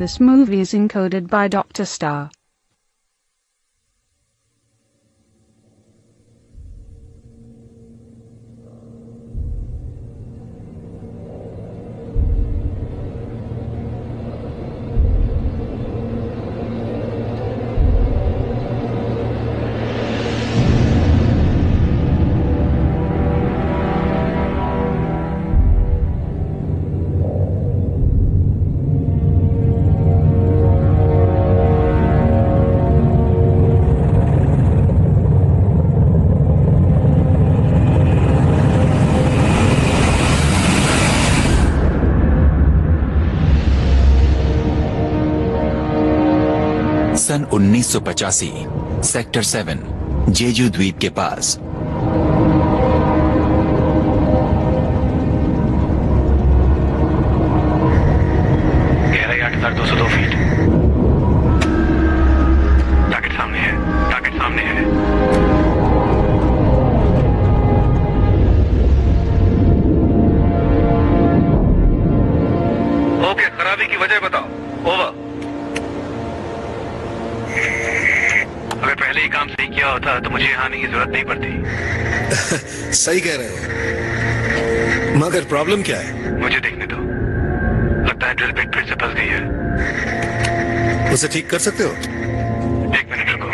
This movie is encoded by Dr. Star. सन 1985 sector 7 Jeju द्वीप के पास गहराई 8,202 फीट। टारगेट सामने है, टारगेट सामने है। ओके, खराबी की वजह बताओ। ओवर। अगर पहले ही काम सही किया होता तो मुझे यहाँ आने की जरूरत नहीं पड़ती। सही कह रहे हो, मगर प्रॉब्लम क्या है? मुझे देखने दो। लगता है ड्रिल बिट फिर से फंस गई है। उसे ठीक कर सकते हो? 1 मिनट रुको।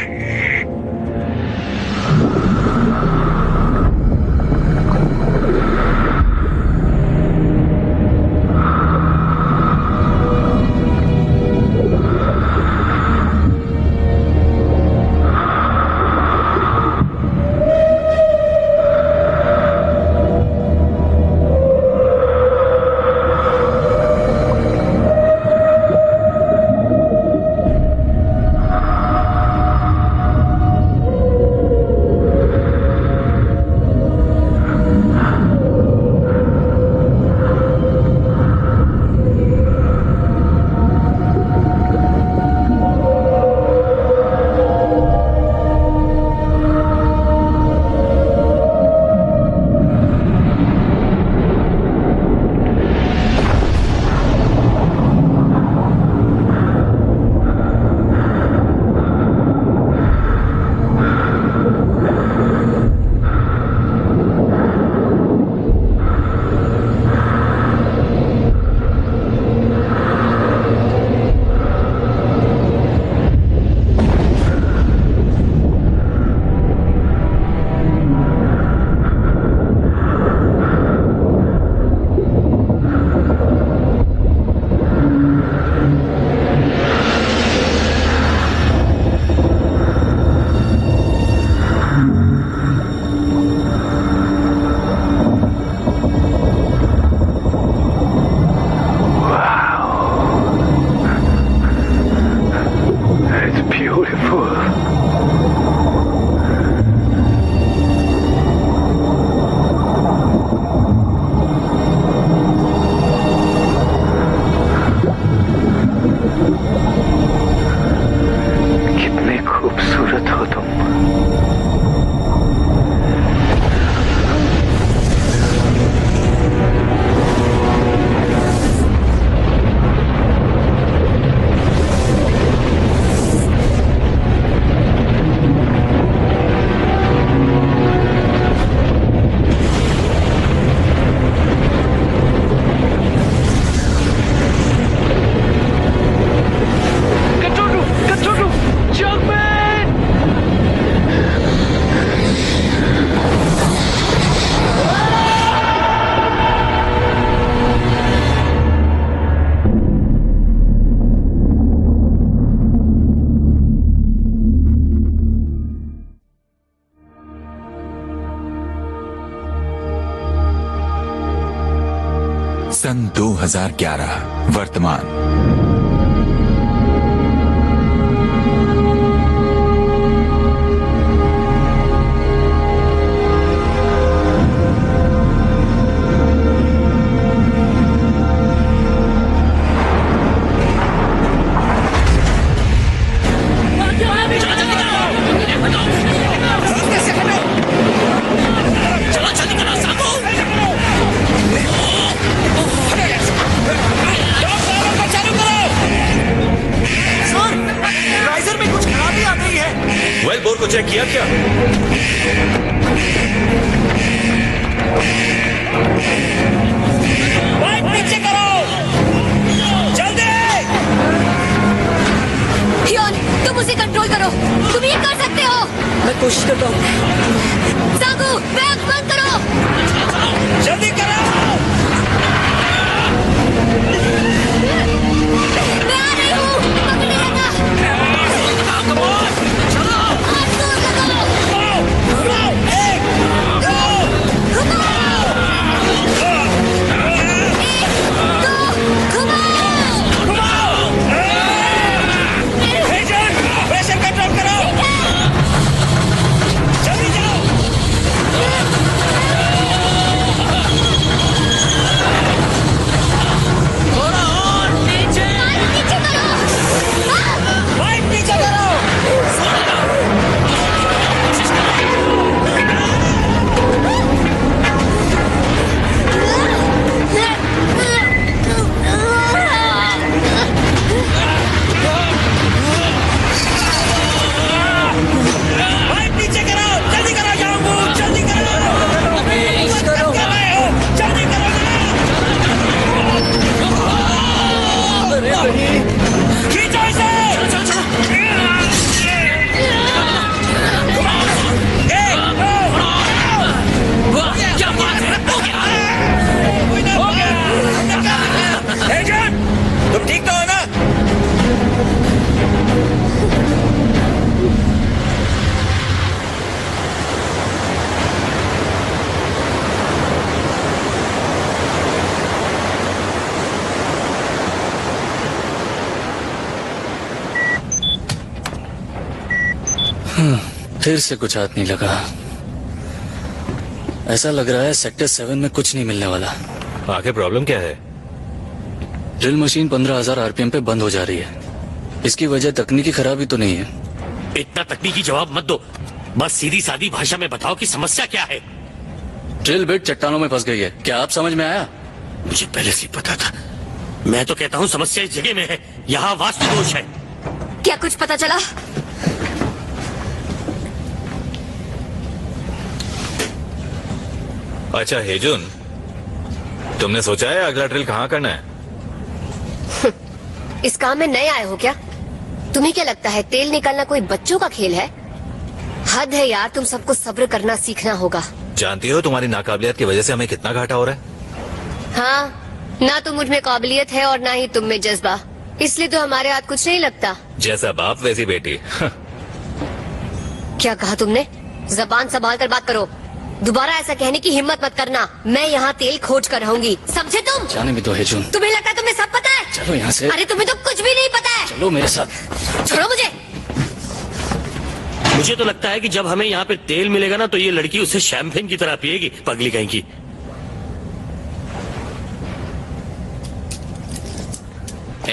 सन 2011 वर्तमान। चालू करो। किया क्या? बाइक पीछे करो, जल्दी। हियोन, तुम उसे कंट्रोल करो, तुम ये कर सकते हो। मैं कोशिश करता हूँ। सांगू, बैग बंद करो। जल्दी करो। मैं आ रही हूँ, पकड़ लेना। चलो। हाथ दूर लगाओ। घुमाओ, एक, दो, घुमाओ। एक, दो, घुमाओ। घुमाओ। एजेंट, प्रेशर कंट्रोल करो। जल्दी जाओ। थोड़ा और नीचे। नीचे करो। बाइक नीचे करो। बाइक नीचे करो, जल्दी करो जाऊंगा, जल्दी करो। कर रहे हो, जल्दी करो ना। खींचो इसे। एक, दो। क्या बात है? हो गया। एजेंट, तुम ठीक तो हो ना? फिर से कुछ हाथ नहीं लगा। ऐसा लग रहा है सेक्टर 7 में कुछ नहीं मिलने वाला। आखिर प्रॉब्लम क्या है? ड्रिल मशीन 15,000 आरपीएम पे बंद हो जा रही है। इसकी वजह तकनीकी खराबी तो नहीं है। इतना तकनीकी जवाब मत दो, बस सीधी सादी भाषा में बताओ कि समस्या क्या है। ड्रिल बिट चट्टानों में फंस गई है। क्या आप समझ में आया? मुझे पहले से ही पता था। मैं तो कहता हूँ समस्या इस जगह में है, यहाँ वास्तु दोष है। क्या कुछ पता चला? अच्छा हेजुन, तुमने सोचा है अगला ड्रिल कहाँ करना है? इस काम में नए आए हो क्या? तुम्हें क्या लगता है तेल निकालना कोई बच्चों का खेल है? हद है यार, तुम सबको सब्र करना सीखना होगा। जानती हो तुम्हारी नाकाबिलियत की वजह से हमें कितना घाटा हो रहा है? हाँ, ना तो मुझ में काबिलियत है और ना ही तुम में जज्बा, इसलिए तो हमारे हाथ कुछ नहीं लगता। जैसा बाप वैसी बेटी। क्या कहा तुमने? जबान संभाल कर बात करो। दोबारा ऐसा कहने की हिम्मत मत करना। मैं यहाँ तेल खोज कर रहूंगी, समझे तुम? जाने भी तो है जून। तुम्हें लगता है तुम्हें सब पता है? चलो यहाँ से। अरे तुम्हें तो कुछ भी नहीं पता है। चलो मेरे साथ। छोड़ो मुझे। मुझे तो लगता है कि जब हमें यहाँ पे तेल मिलेगा ना तो ये लड़की उसे शैंपेन की तरह पिएगी, पगली कहीं की।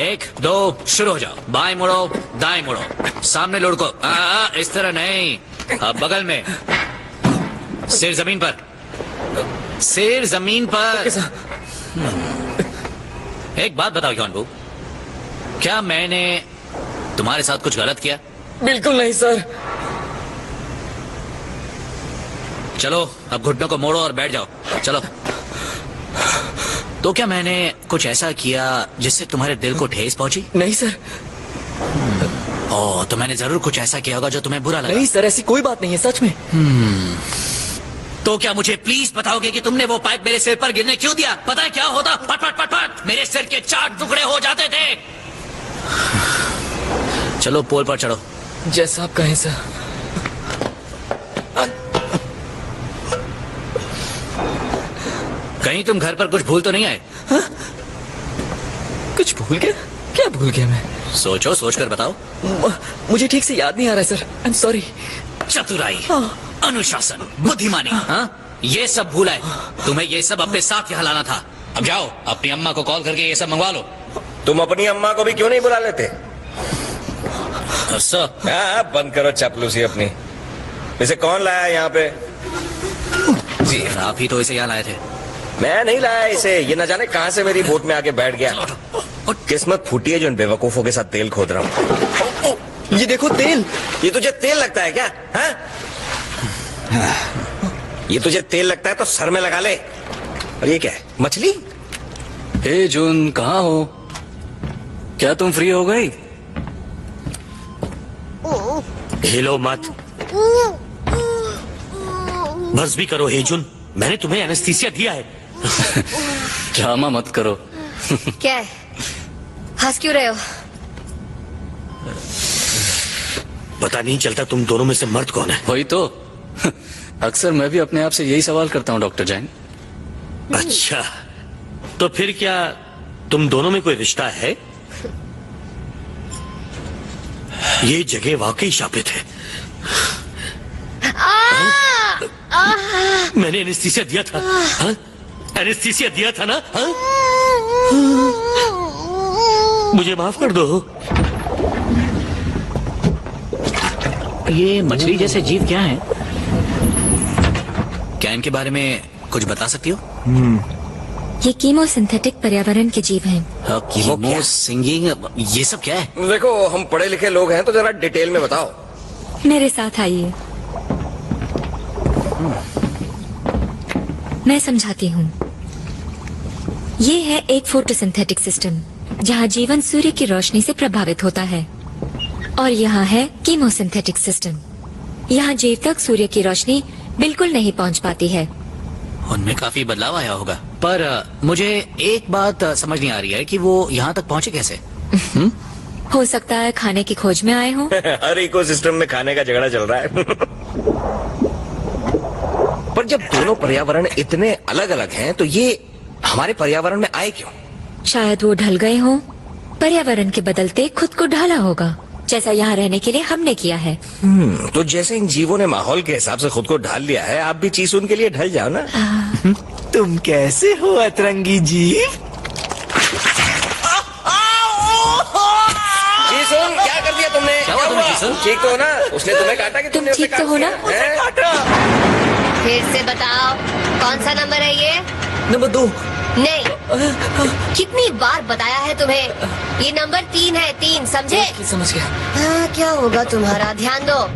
एक, दो, शुरू हो जाओ। बाएं मुड़ो, दाएं मुड़ो, सामने लुढ़को। इस तरह नहीं, अब बगल में। सिर जमीन पर, सिर जमीन पर। एक बात बताओ योनबू, क्या मैंने तुम्हारे साथ कुछ गलत किया? बिल्कुल नहीं सर। चलो अब घुटनों को मोड़ो और बैठ जाओ। चलो। तो क्या मैंने कुछ ऐसा किया जिससे तुम्हारे दिल को ठेस पहुंची? नहीं सर। ओह, तो मैंने जरूर कुछ ऐसा किया होगा जो तुम्हें बुरा लगा। नहीं सर, ऐसी कोई बात नहीं है, सच में। तो क्या मुझे प्लीज बताओगे कि तुमने वो पाइप मेरे सिर पर गिरने क्यों दिया? पता है क्या होता? पट पट पट पट मेरे सिर के 4 टुकड़े हो जाते थे। चलो पोल पर चढ़ो। जैसा आप कहें सर। कहीं तुम घर पर कुछ भूल तो नहीं आए? हा? कुछ भूल गया? क्या भूल गया मैं? सोचो, सोच कर बताओ। मुझे ठीक से याद नहीं आ रहा है सर, आई एम सॉरी। चतुराई, अनुशासन, बुद्धिमानी, हाँ? ये सब भूला है। तुम्हें ये सब अपने साथ यहाँ लाना था। अब जाओ अपनी अम्मा को कॉल करके ये सब मंगवा लो। तुम अपनी अम्मा को भी क्यों नहीं बुला लेते? बंद करो चापलूसी अपनी। इसे कौन लाया यहाँ पे? जी आप ही तो इसे यहाँ लाए थे। मैं नहीं लाया इसे, ये न जाने कहाँ से मेरी बोट में आके बैठ गया। किस्मत फूटी है जो इन बेवकूफों के साथ तेल खोद रहा हूँ। ये देखो तेल। ये तुझे तेल लगता है क्या? हाँ? ये तुझे तेल लगता है तो सर में लगा ले। और ये क्या है, मछली? हे जून, कहाँ हो? क्या तुम फ्री हो गई? हिलो मत, बस भी करो हेजुन, मैंने तुम्हें एनेस्थीसिया दिया है। ड्रामा मत करो। क्या है, हंस क्यों रहे हो? पता नहीं चलता तुम दोनों में से मर्द कौन है। वही तो। अक्सर मैं भी अपने आप से यही सवाल करता हूँ डॉक्टर जैन। अच्छा, तो फिर क्या तुम दोनों में कोई रिश्ता है? ये जगह वाकई शापित है। मैंने एनेस्थीसिया दिया था। हाँ? एनेस्थीसिया दिया था ना? हाँ? मुझे माफ कर दो। ये मछली जैसे जीव क्या है? क्या इनके बारे में कुछ बता सकती हो? ये कीमोसिंथेटिक पर्यावरण के जीव हैं। कीमो सिंगिंग, ये सब क्या है? देखो, हम पढ़े लिखे लोग हैं तो जरा डिटेल में बताओ। मेरे साथ आइए, मैं समझाती हूँ। ये है एक फोटोसिंथेटिक सिस्टम जहाँ जीवन सूर्य की रोशनी से प्रभावित होता है, और यहाँ है कीमोसिंथेटिक सिस्टम। यहाँ जीव तक सूर्य की रोशनी बिल्कुल नहीं पहुँच पाती है। उनमें काफी बदलाव आया होगा, पर मुझे एक बात समझ नहीं आ रही है कि वो यहाँ तक पहुँचे कैसे? हो सकता है खाने की खोज में आए हों। हर इकोसिस्टम में खाने का झगड़ा चल रहा है। पर जब दोनों पर्यावरण इतने अलग अलग हैं तो ये हमारे पर्यावरण में आए क्यों? शायद वो ढल गए हों। पर्यावरण के बदलते खुद को ढाला होगा, जैसा यहाँ रहने के लिए हमने किया है। तो जैसे इन जीवों ने माहौल के हिसाब से खुद को ढाल लिया है, आप भी चीसुन के लिए ढल जाओ ना। तुम कैसे हो अतरंगी जीव? चीसुन, क्या कर दिया तुमने? क्या हुआ चीसुन? ठीक तो हो ना? उसने तुम्हें काटा कि तुमने उसे ठीक तो हो ना? काटा? फिर से बताओ, कौन सा नंबर है ये? नंबर 2। नहीं, कितनी बार बताया है तुम्हें? ये नंबर 3 है, 3, समझे? समझ गया। हाँ, क्या होगा तुम्हारा, ध्यान दो।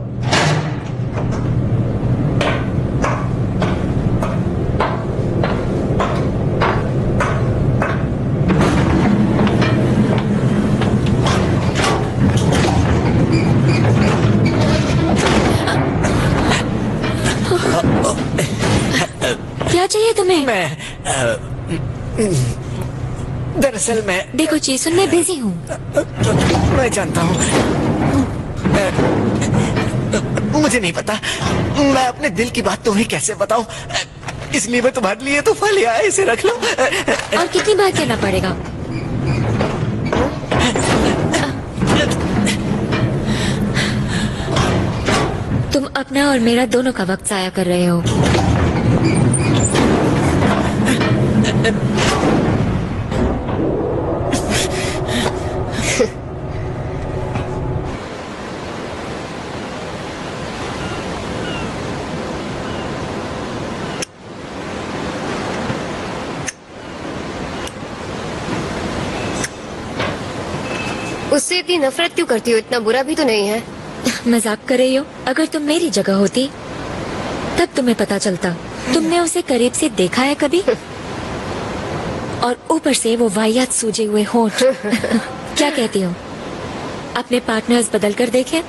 क्या चाहिए तुम्हें? दरअसल मैं देखो चीसुन, मैं बिजी हूँ। मैं जानता हूँ। मुझे नहीं पता मैं अपने दिल की बात तुम्हें कैसे बताऊं, इसलिए मैं तुम्हारे लिए तो फल आया, इसे रख लो। और कितनी बार कहना पड़ेगा? तुम अपना और मेरा दोनों का वक्त जाया कर रहे हो। उससे इतनी नफरत क्यों करती हो? इतना बुरा भी तो नहीं है। मजाक कर रही हो? अगर तुम मेरी जगह होती तब तुम्हें पता चलता। तुमने उसे करीब से देखा है कभी? और ऊपर से वो वाहियात सूजे हुए होंठ। क्या कहती हो, अपने पार्टनर्स बदल कर देखें?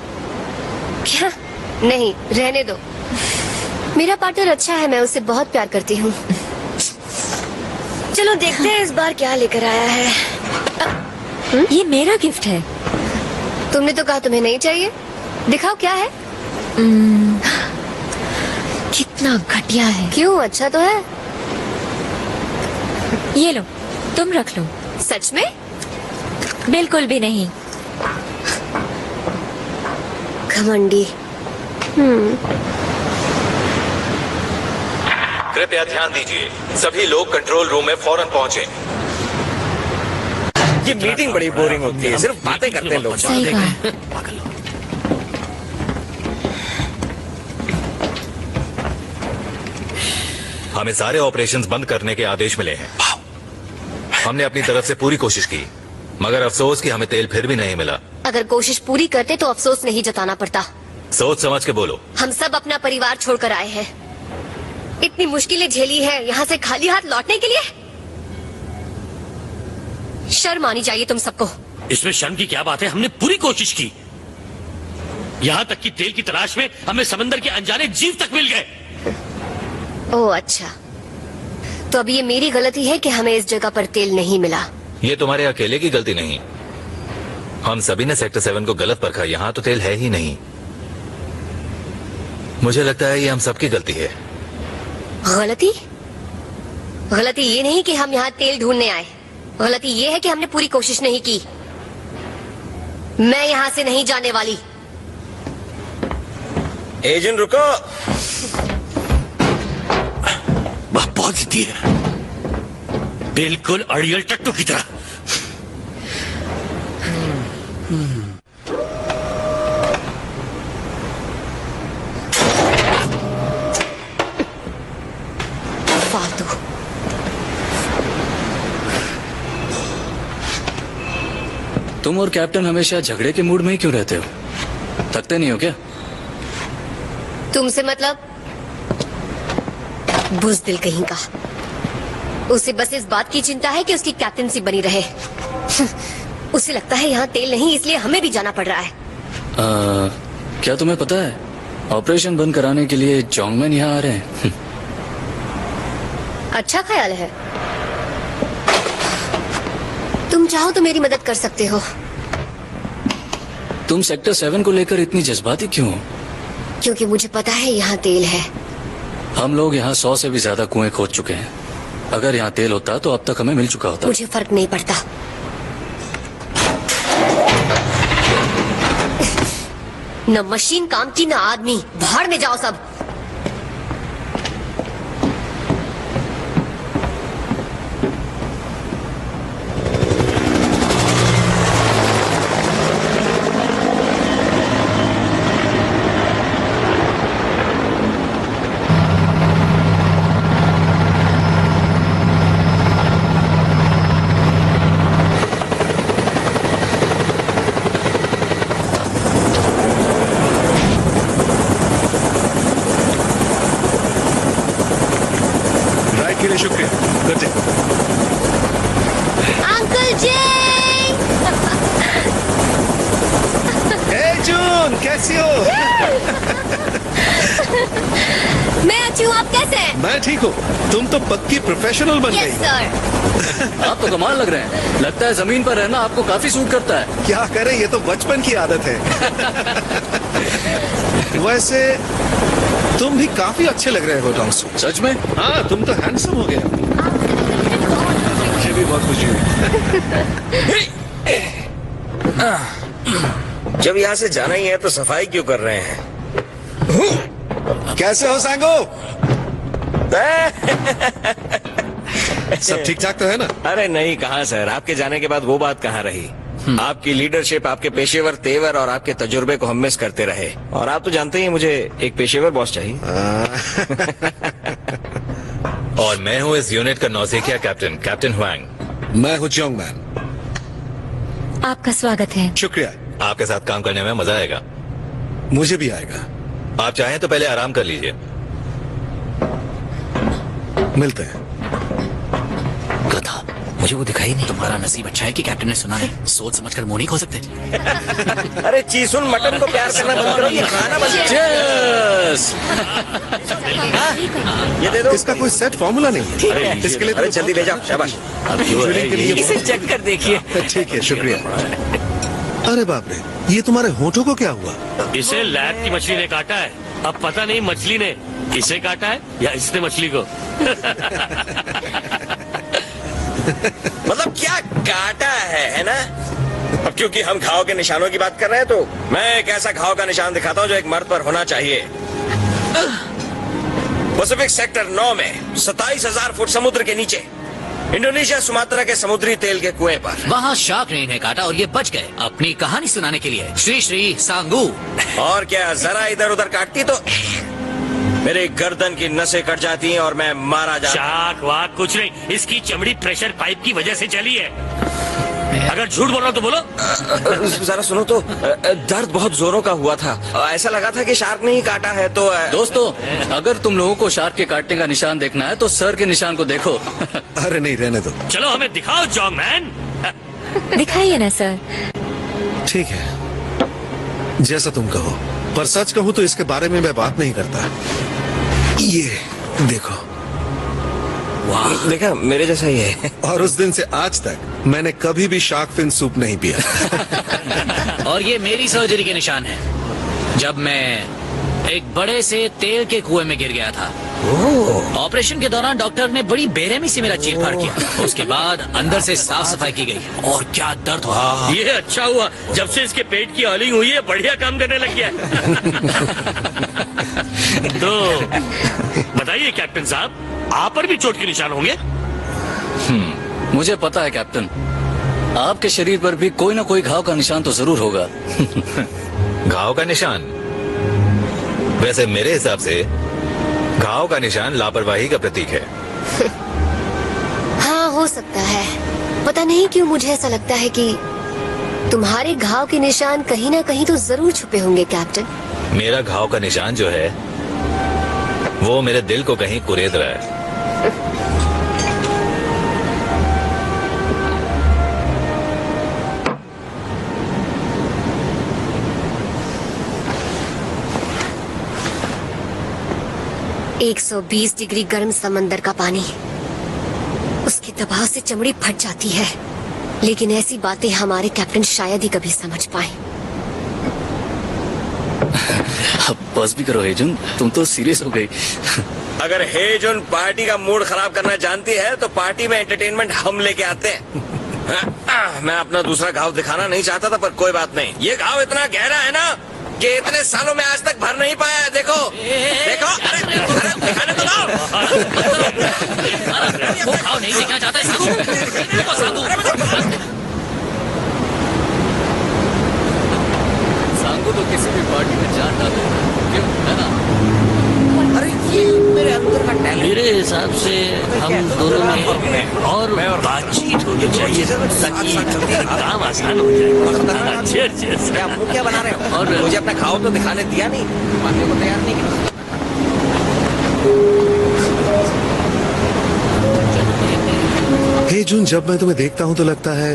क्या? नहीं, रहने दो। मेरा पार्टनर अच्छा है, मैं उससे बहुत प्यार करती हूँ। चलो देखते हैं इस बार क्या लेकर आया है। ये मेरा गिफ्ट है। तुमने तो कहा तुम्हें नहीं चाहिए। दिखाओ क्या है। कितना घटिया है। क्यों, अच्छा तो है। ये लो, तुम रख लो। सच में? बिल्कुल भी नहीं। घमंडी। कृपया ध्यान दीजिए, सभी लोग कंट्रोल रूम में फौरन पहुंचे। ये मीटिंग बड़ी बोरिंग होती है, सिर्फ बातें करते हैं लोग। सही कहा। हमें सारे ऑपरेशंस बंद करने के आदेश मिले हैं। हमने अपनी तरफ से पूरी कोशिश की, मगर अफसोस कि हमें तेल फिर भी नहीं मिला। अगर कोशिश पूरी करते तो अफसोस नहीं जताना पड़ता। सोच समझ के बोलो। हम सब अपना परिवार छोड़कर आए हैं, इतनी मुश्किलें झेली है यहाँ से खाली हाथ लौटने के लिए। शर्म आनी चाहिए तुम सबको। इसमें शर्म की क्या बात है? हमने पूरी कोशिश की, यहाँ तक कि तेल की तलाश में हमें समंदर के अनजाने जीव तक मिल गए। ओह अच्छा, तो अब ये मेरी गलती है कि हमें इस जगह पर तेल नहीं मिला। ये तुम्हारे अकेले की गलती नहीं, हम सभी ने सेक्टर 7 को गलत परखा। यहाँ तो तेल है ही नहीं। मुझे लगता है ये हम सबकी गलती है। गलती? गलती ये नहीं कि हम यहाँ तेल ढूंढने आए, गलती ये है कि हमने पूरी कोशिश नहीं की। मैं यहाँ से नहीं जाने वाली। एजेंट रुको। वह बहुत जिद्दी है, बिल्कुल अड़ियल टट्टू की तरह। फालतू। तुम और कैप्टन हमेशा झगड़े के मूड में ही क्यों रहते हो? थकते नहीं हो क्या? तुमसे मतलब? बुज़दिल कहीं का। उसे बस इस बात की चिंता है कि उसकी कैप्टनसी बनी रहे। उसे लगता है यहाँ तेल नहीं, इसलिए हमें भी जाना पड़ रहा है। क्या तुम्हें पता है ऑपरेशन बंद कराने के लिए जोंगमैन यहाँ आ रहे हैं? अच्छा ख्याल है। तुम चाहो तो मेरी मदद कर सकते हो। तुम सेक्टर 7 को लेकर इतनी जज्बाती क्यों हो? क्योंकि मुझे पता है यहाँ तेल है। हम लोग यहाँ 100 से भी ज्यादा कुएं खोद चुके हैं। अगर यहाँ तेल होता तो अब तक हमें मिल चुका होता। मुझे फर्क नहीं पड़ता। न मशीन काम की न आदमी। भाड़ में जाओ सब। शुक्रिया। Good day. अंकल जी। हे जून, कैसी हो? मैं अच्छी हूँ, आप कैसे हैं? मैं ठीक हूँ। तुम तो पक्की प्रोफेशनल बन गई। Yes sir. आप तो कमाल लग रहे हैं। लगता है जमीन पर रहना आपको काफी सूट करता है। क्या करें, ये तो बचपन की आदत है। वैसे तुम भी काफी अच्छे लग रहे हो टॉन्गसू। सच में? हाँ, तुम तो हैंडसम हो गए। मुझे भी बहुत खुशी हुई। जब यहाँ से जाना ही है तो सफाई क्यों कर रहे हैं? कैसे हो सांगो? सब ठीक ठाक तो है ना? अरे नहीं, कहाँ सर, आपके जाने के बाद वो बात कहाँ रही। आपकी लीडरशिप, आपके पेशेवर तेवर और आपके तजुर्बे को हम मिस करते रहे। और आप तो जानते ही मुझे एक पेशेवर बॉस चाहिए। और मैं हूँ इस यूनिट का नौसेखिया कैप्टन, कैप्टन हुआंग। मैं हूँ जोंगमैन। आपका स्वागत है। शुक्रिया। आपके साथ काम करने में मजा आएगा। मुझे भी आएगा। आप चाहें तो पहले आराम कर लीजिए। मिलते हैं। गधा, मुझे वो दिखाई नहीं। तुम्हारा नसीब अच्छा है कि कैप्टन ने सुना नहीं। सोच समझकर मुंह नहीं खो सकते। अरे चीसुन, मटन को प्यार करना बंद करो, ये खाना बंद करो। ये दे दो। इसका कोई सेट फॉर्मूला नहीं है। इसके लिए अरे जल्दी ले जाओ, शाबाश। इसे चेक कर देखिए। ठीक है, शुक्रिया। अरे बाप रे, ये तुम्हारे होठों को क्या हुआ? इसे लैब की मछली ने काटा है। अब पता नहीं मछली ने इसे काटा है या इसने मछली को। मतलब क्या काटा है ना? अब क्योंकि हम घाव के निशानों की बात कर रहे हैं तो मैं एक ऐसा घाव का निशान दिखाता हूँ जो एक मर्द पर होना चाहिए। पैसिफिक सेक्टर 9 में 27,000 फुट समुद्र के नीचे इंडोनेशिया सुमात्रा के समुद्री तेल के कुएं पर। वहाँ शार्क ने इन्हें काटा और ये बच गए अपनी कहानी सुनाने के लिए। श्री श्री सांगू। और क्या, जरा इधर उधर काटती तो मेरे गर्दन की नसें कट जाती हैं और मैं मारा जाता। शाक वाक कुछ नहीं, इसकी चमड़ी प्रेशर पाइप की वजह से चली है। अगर झूठ बोल रहा हो तो बोलो। जरा सुनो तो, दर्द बहुत जोरों का हुआ था। ऐसा लगा था कि शार्क ने ही काटा है। तो दोस्तों, अगर तुम लोगों को शार्क के काटने का निशान देखना है तो सर के निशान को देखो। अरे नहीं, रहने दो। चलो हमें दिखाओ जॉन्ग मैन। दिखाइए ना सर। ठीक है, जैसा तुम कहो, पर सच कहूँ तो इसके बारे में मैं बात नहीं करता। ये देखो, देखा, मेरे जैसा ही है। और उस दिन से आज तक मैंने कभी भी शार्क फिन सूप नहीं पिया। और ये मेरी सर्जरी के निशान है, जब मैं एक बड़े से तेल के कुएं में गिर गया था। ऑपरेशन के दौरान डॉक्टर ने बड़ी बेरहमी से मेरा चीरफाड़ किया। उसके बाद अंदर से साफ सफाई की गई और क्या दर्द हुआ। ये अच्छा हुआ, जब से इसके पेट की ऑलिंग हुई है बढ़िया काम करने लग गया। तो बताइए कैप्टन साहब, आप पर भी चोट के निशान होंगे? मुझे पता है कैप्टन, आपके शरीर पर भी कोई ना कोई घाव का निशान तो जरूर होगा। घाव का निशान? वैसे मेरे हिसाब से घाव का निशान लापरवाही का प्रतीक है। हाँ, हो सकता है। पता नहीं क्यों मुझे ऐसा लगता है कि तुम्हारे घाव के निशान कहीं ना कहीं तो जरूर छुपे होंगे कैप्टन। मेरा घाव का निशान जो है वो मेरे दिल को कहीं कुरेद रहा है। एक 120 डिग्री गर्म समंदर का पानी, उसके दबाव से चमड़ी फट जाती है। लेकिन ऐसी बातें हमारे कैप्टन शायद ही कभी समझ पाए। अब बस भी करो हेजुन, तुम तो सीरियस हो गई। अगर हेजुन पार्टी का मूड खराब करना जानती है तो पार्टी में एंटरटेनमेंट हम लेके आते हैं। मैं अपना दूसरा घाव दिखाना नहीं चाहता था, पर कोई बात नहीं। ये घाव इतना गहरा है ना कि इतने सालों में आज तक भर नहीं पाया है। देखो देखो, अरे दिखाने तो दो। वो घाव नहीं देखना चाहता है साधु। सांगू तो किसी भी पार्टी में जान डाले, क्यों है ना? अरे ये मेरे अंदर का टैलेंट। मेरे हिसाब से हम दोनों में और बातचीत होनी चाहिए ताकि काम आसान हो जाए। क्या मुंह क्या बना रहे हो? और मुझे अपना घाव तो दिखाने दिया नहीं, मानने को तैयार नहीं किया। हे जून, जब मैं तुम्हें देखता हूं तो लगता है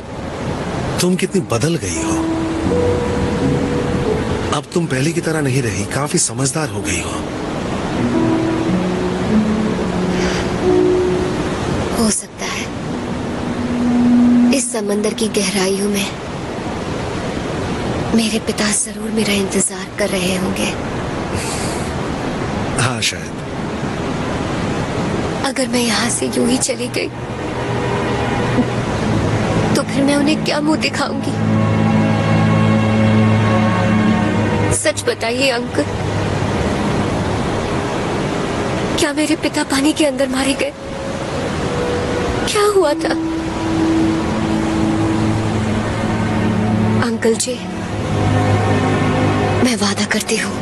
तुम कितनी बदल गई हो। अब तुम पहले की तरह नहीं रही, काफी समझदार हो गई हो। हो सकता है इस समंदर की गहराइयों में मेरे पिता जरूर मेरा इंतजार कर रहे होंगे। हाँ, शायद। अगर मैं यहाँ से यूं ही चली गई तो फिर मैं उन्हें क्या मुंह दिखाऊंगी? सच बताइए अंकल, क्या मेरे पिता पानी के अंदर मारे गए? क्या हुआ था? अंकल जी, मैं वादा करती हूँ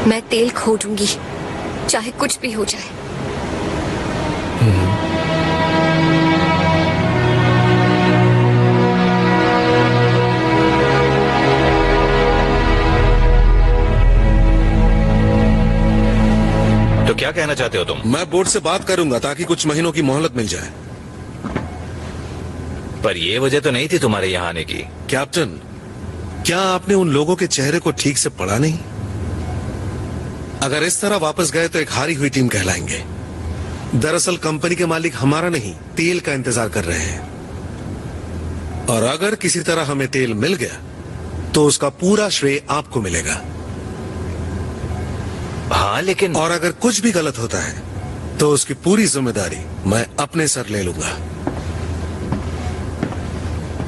मैं तेल खो दूंगी, चाहे कुछ भी हो जाए। तो क्या कहना चाहते हो तुम? मैं बोर्ड से बात करूंगा ताकि कुछ महीनों की मोहलत मिल जाए। पर ये वजह तो नहीं थी तुम्हारे यहाँ आने की। कैप्टन, क्या आपने उन लोगों के चेहरे को ठीक से पढ़ा नहीं? अगर इस तरह वापस गए तो एक हारी हुई टीम कहलाएंगे। दरअसल कंपनी के मालिक हमारा नहीं, तेल का इंतजार कर रहे हैं। और अगर किसी तरह हमें तेल मिल गया तो उसका पूरा श्रेय आपको मिलेगा। हाँ, लेकिन और अगर कुछ भी गलत होता है तो उसकी पूरी जिम्मेदारी मैं अपने सर ले लूंगा।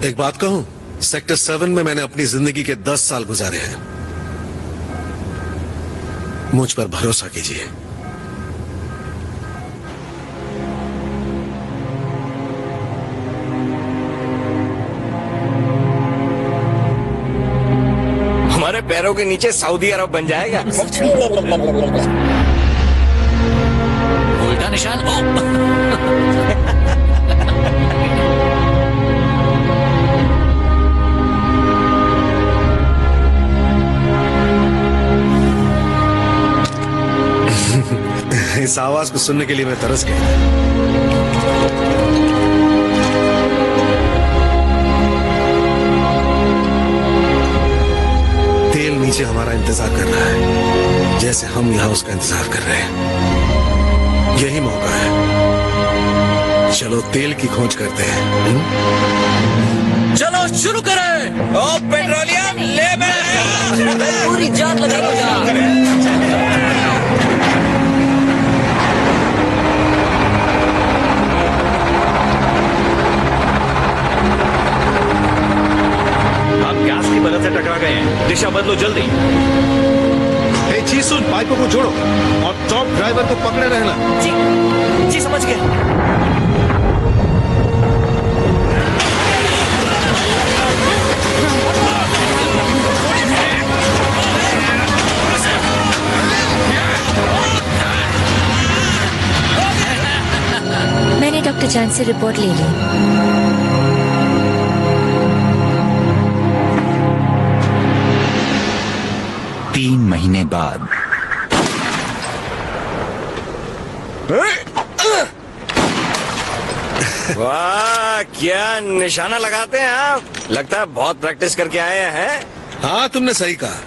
एक बात कहूं, सेक्टर 7 में मैंने अपनी जिंदगी के 10 साल गुजारे हैं। मुझ पर भरोसा कीजिए। हमारे पैरों के नीचे सऊदी अरब बन जाएगा। उल्टा निशान। ओ आवाज को सुनने के लिए मैं तरस गया। तेल नीचे हमारा इंतजार कर रहा है, जैसे हम यहाँ उसका इंतजार कर रहे हैं। यही मौका है, चलो तेल की खोज करते हैं। चलो शुरू करें। ओ पेट्रोलियम ले मैं पूरी जान लगा। गैस की मदद से टकरा गए हैं, दिशा बदलो जल्दी। जी सुन, पाइपों को जोड़ो और टॉप ड्राइवर को पकड़े रहना। जी समझ गया। मैंने डॉक्टर जान से रिपोर्ट ले ली। 3 महीने बाद। वाह, क्या निशाना लगाते हैं आप। लगता है बहुत प्रैक्टिस करके आए हैं। हाँ, तुमने सही कहा,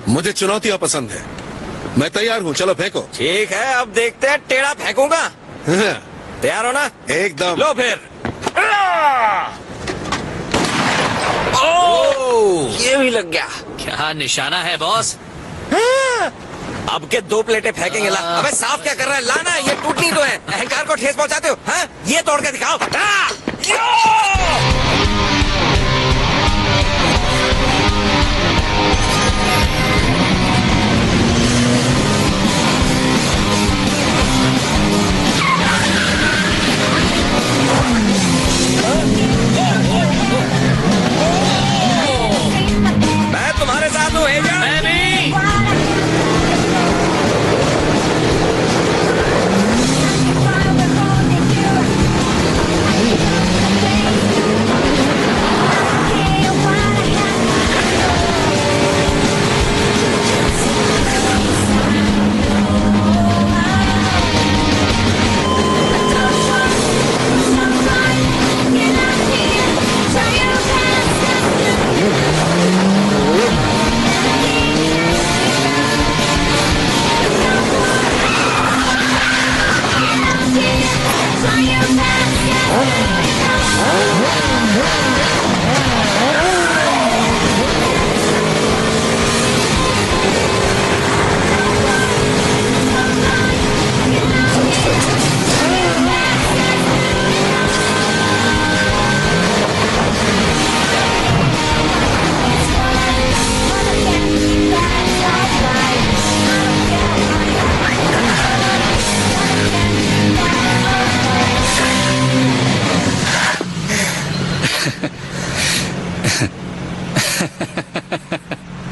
मुझे चुनौतियां पसंद है। मैं तैयार हूँ, चलो फेंको। ठीक है, अब देखते हैं टेढ़ा फेंकूंगा। तैयार हो ना? एकदम। लो फिर। ओह, ये भी लग गया। क्या निशाना है बॉस? अब के 2 प्लेटें फेंकेंगे। ला, अबे साफ क्या कर रहा है? लाना, ये टूटनी तो है। अहंकार को ठेस पहुंचाते हो। हाँ? ये तोड़ के दिखाओ। मैं तुम्हारे साथ हूँ। मैं भी।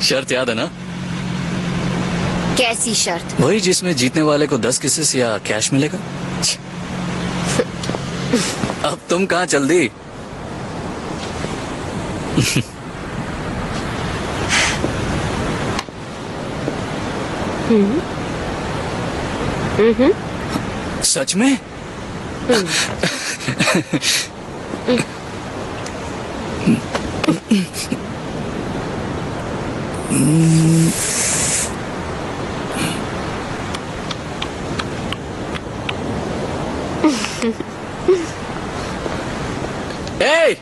शर्त याद है ना? कैसी शर्त? वही जिसमें जीतने वाले को 10 किसेस या कैश मिलेगा। अब तुम कहाँ चल दी? सच में? Hey!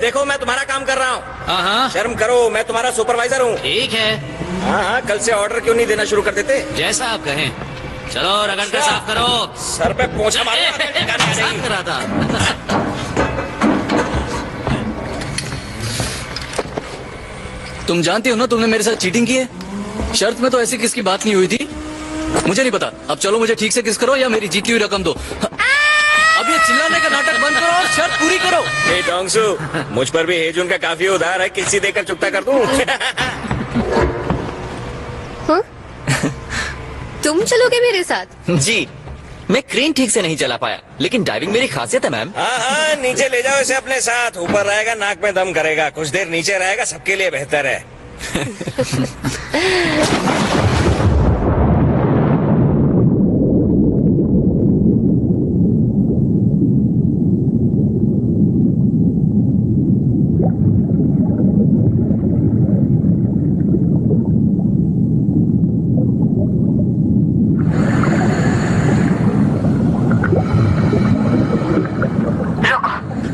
देखो, मैं तुम्हारा काम कर रहा हूँ। हाँ, शर्म करो, मैं तुम्हारा सुपरवाइजर हूँ। ठीक है। हाँ, कल से ऑर्डर क्यों नहीं देना शुरू कर देते? जैसा आप कहें। चलो रगड़ कर साफ करो। सर पे पोंछा मारो। साफ करा था। तुम जानती हो ना तुमने मेरे साथ चीटिंग की है। शर्त में तो ऐसी किसकी बात नहीं हुई थी। मुझे नहीं पता। अब चलो मुझे ठीक से किस करो या मेरी जीती हुई रकम दो। चिल्लाने का नाटक बंद करो और शर्त पूरी करो। हे टोंगसू, मुझ पर भी हेजुन का काफी उधार है, किसी देकर चुकता कर दूं। हाँ? तुम चलोगे मेरे साथ? जी, मैं क्रेन ठीक से नहीं चला पाया, लेकिन डाइविंग मेरी खासियत है मैम। हाँ हाँ, नीचे ले जाओ इसे अपने साथ। ऊपर रहेगा नाक में दम करेगा, कुछ देर नीचे रहेगा, सबके लिए बेहतर है।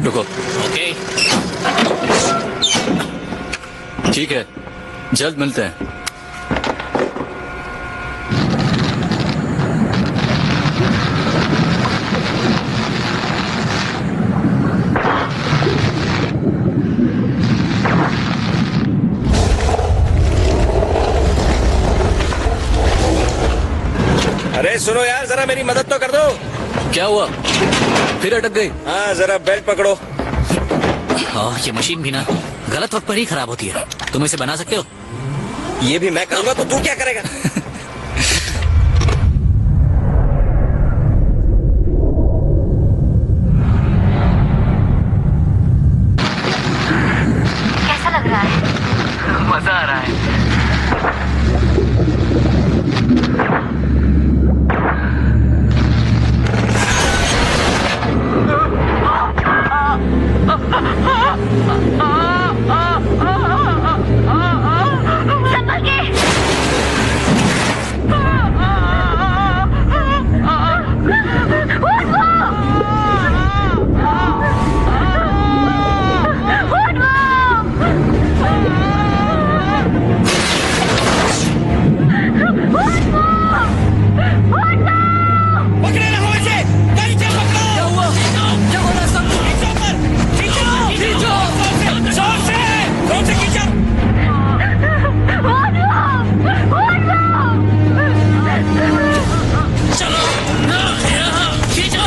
रुको। ओके, ठीक है, जल्द मिलते हैं। अरे सुनो यार, जरा मेरी मदद तो कर दो। क्या हुआ? फिर अटक गई? हाँ, जरा बेल्ट पकड़ो। हाँ, ये मशीन भी ना गलत वक्त पर ही खराब होती है। तुम इसे बना सकते हो? ये भी मैं करूंगा तो तू क्या करेगा? कैसा लग रहा है? मजा आ रहा है। संभल के। पकड़े रहो इसे, कहीं से पकड़ो। क्या हुआ? क्या बोला सब? खींचो पर, खींचो, जोर से, जोर से खींचो। चलो, खींचो।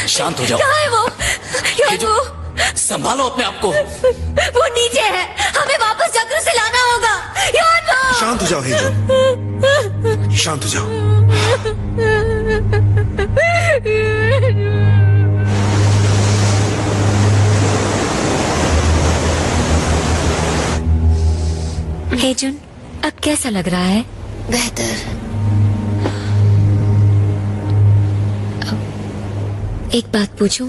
शांत हो जाओ। कहाँ है वो? संभालो अपने आप को। वो नीचे है, हमें वापस जंगल से लाना होगा। शांत हो जाओ हेजो, शांत हो जाओ। हेजुन, अब कैसा लग रहा है? बेहतर। एक बात पूछूं?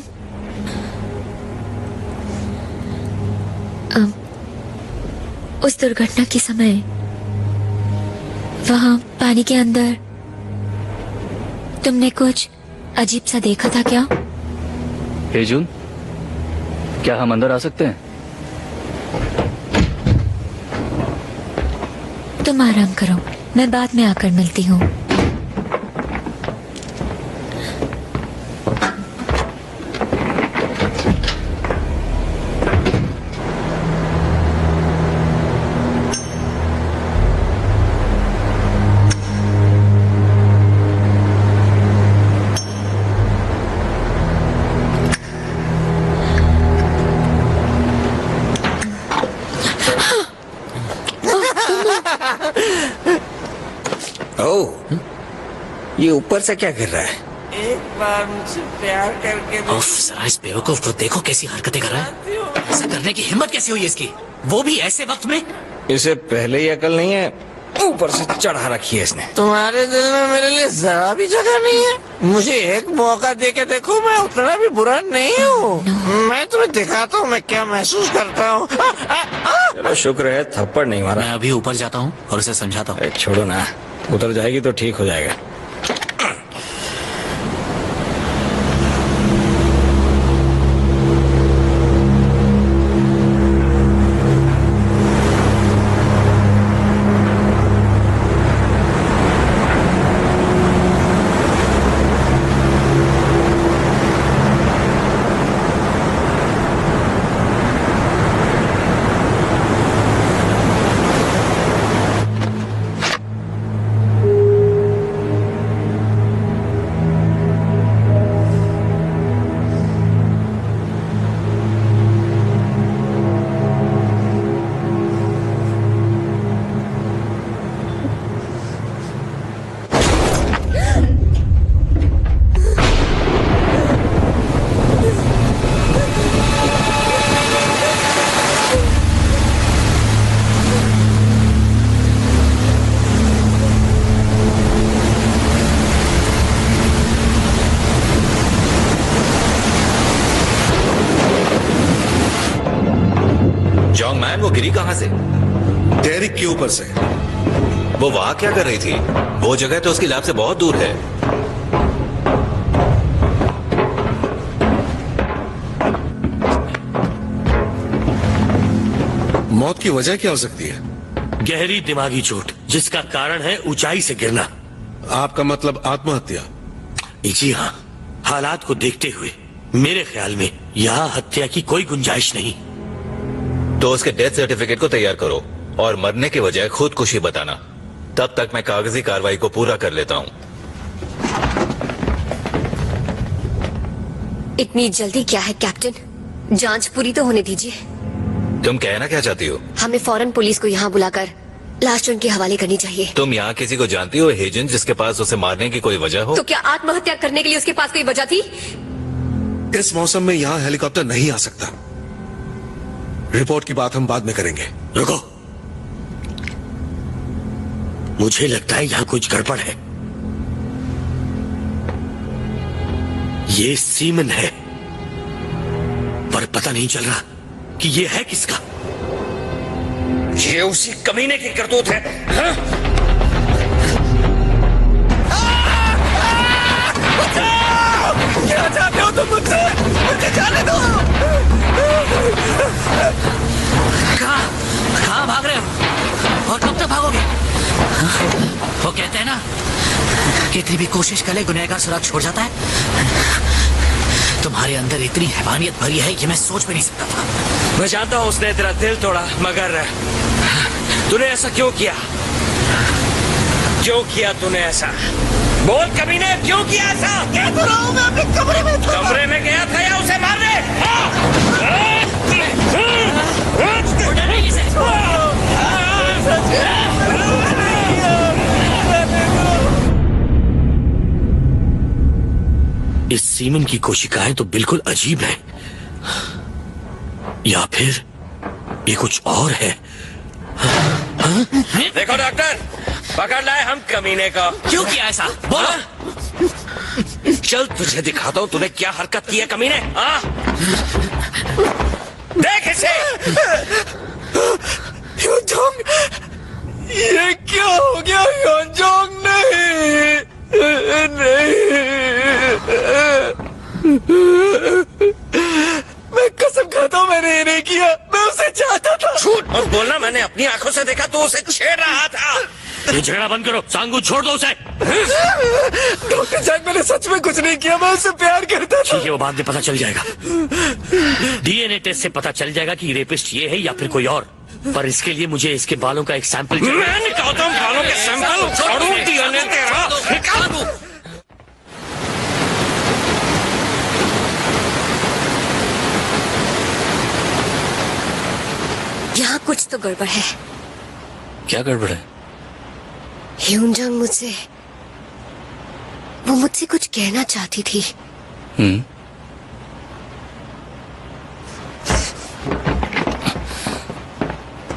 उस दुर्घटना के समय वहां पानी के अंदर तुमने कुछ अजीब सा देखा था क्या? हेजुन, क्या हम अंदर आ सकते हैं? तुम आराम करो, मैं बाद में आकर मिलती हूँ। ये ऊपर से क्या गिर रहा है? एक बार मुझसे प्यार करके उफ, जरा इस बेवकूफ को देखो कैसी हरकतें कर रहा है। ऐसा करने की हिम्मत कैसे हुई इसकी, वो भी ऐसे वक्त में? इसे पहले ही अकल नहीं है, ऊपर से चढ़ा रखी है इसने। तुम्हारे दिल में मेरे लिए जरा भी जगह नहीं है? मुझे एक मौका दे के देखो, मैं उतना भी बुरा नहीं हूँ। मैं तुम्हें दिखाता हूँ मैं क्या महसूस करता हूँ। चलो शुक्र है थप्पड़ नहीं मारा। मैं अभी ऊपर जाता हूँ और उसे समझाता हूँ। छोड़ो ना, उतर जाएगी तो ठीक हो जाएगा। जॉन्ग मैन, वो गिरी कहां से? डेरिक के ऊपर से। वो वहां क्या कर रही थी? वो जगह तो उसकी लैब से बहुत दूर है। मौत की वजह क्या हो सकती है? गहरी दिमागी चोट, जिसका कारण है ऊंचाई से गिरना। आपका मतलब आत्महत्या? जी हाँ, हालात को देखते हुए मेरे ख्याल में यहाँ हत्या की कोई गुंजाइश नहीं। तो उसके डेथ सर्टिफिकेट को तैयार करो और मरने के बजाय खुदकुशी बताना। तब तक मैं कागजी कार्रवाई को पूरा कर लेता हूँ। इतनी जल्दी क्या है कैप्टन? जांच पूरी तो होने दीजिए। तुम कहना क्या चाहती हो? हमें फौरन पुलिस को यहाँ बुलाकर लाश उनके हवाले करनी चाहिए। तुम यहाँ किसी को जानती हो एजेंट जिसके पास उसे मारने की कोई वजह हो? तो क्या आत्महत्या करने के लिए उसके पास कोई वजह थी? इस मौसम में यहाँ हेलीकॉप्टर नहीं आ सकता। रिपोर्ट की बात हम बाद में करेंगे। रुको, मुझे लगता है यहाँ कुछ गड़बड़ है। ये सीमन है, पर पता नहीं चल रहा कि ये है किसका। ये उसी कमीने की करतूत है। हाँ? क्या चाहते हो तुम मुझसे? मुझे जाने दो। कहाँ भाग रहे हो और कब तक भागोगे? वो कहते हैं ना, कितनी भी कोशिश कर ले गुनहगार सुराग छोड़ जाता है। तुम्हारे अंदर इतनी हैवानियत भरी है कि मैं सोच भी नहीं सकता था। मैं जानता हूँ उसने तेरा दिल तोड़ा, मगर तूने ऐसा क्यों किया? क्यों किया तूने ऐसा? बोल कमीने, क्यों किया ऐसा? कह तो रहा हूँ मैं अपने कमरे में था। कमरे में गया था या उसे मारने? इस सीमन की कोशिकाएं तो बिल्कुल अजीब है, या फिर ये कुछ और है। देखो डॉक्टर, पकड़ लाए हम कमीने को। क्यों किया ऐसा? बोलो। चल तुझे दिखाता हूँ तूने क्या हरकत की है कमीने। देख इसे। योंजोंग, ये क्या हो गया योंजोंग? नहीं मैं कसम खाता हूँ मैंने ये नहीं किया। मैं उसे चाहता था। झूठ और बोलना, मैंने अपनी आंखों से देखा तो उसे छेड़ रहा था। ये झगड़ा बंद करो, सांगू छोड़ दो उसे। डॉक्टर साहब, मैंने सच में कुछ नहीं किया, मैं उससे प्यार करता था। ठीक है, वो बाद में पता चल जाएगा। डीएनए टेस्ट से पता चल जाएगा कि रेपिस्ट ये है या फिर कोई और। पर इसके लिए मुझे इसके बालों का एक सैंपल चाहिए। मैं निकालता हूँ बालों के सैंपल। छोड़ो डीएनए तेरा। निकाल दो। यहाँ कुछ तो गड़बड़ है। क्या गड़बड़ है? ह्यूनजंग मुझसे वो मुझसे कुछ कहना चाहती थी।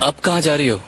अब कहाँ जा रही हो?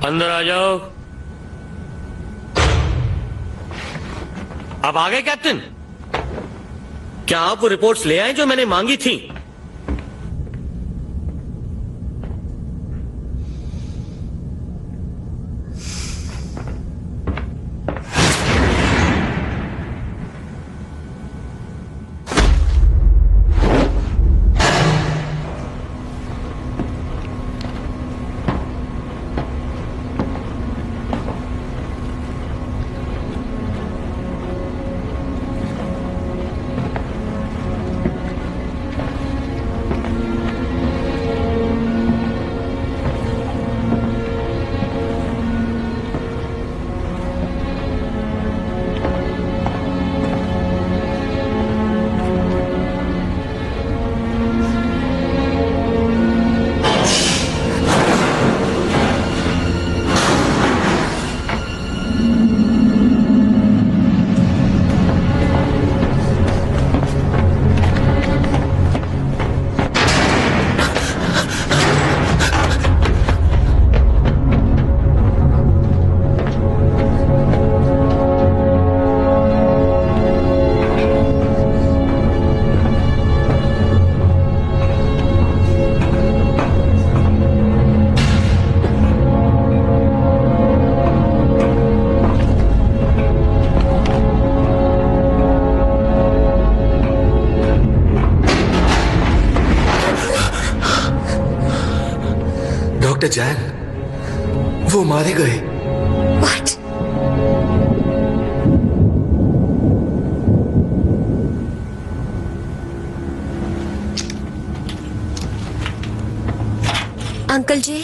अंदर आ जाओ। अब आ गए कैप्टन? क्या आप वो रिपोर्ट्स ले आए जो मैंने मांगी थी? डॉक्टर जैन, वो मारे गए। What? अंकल जी,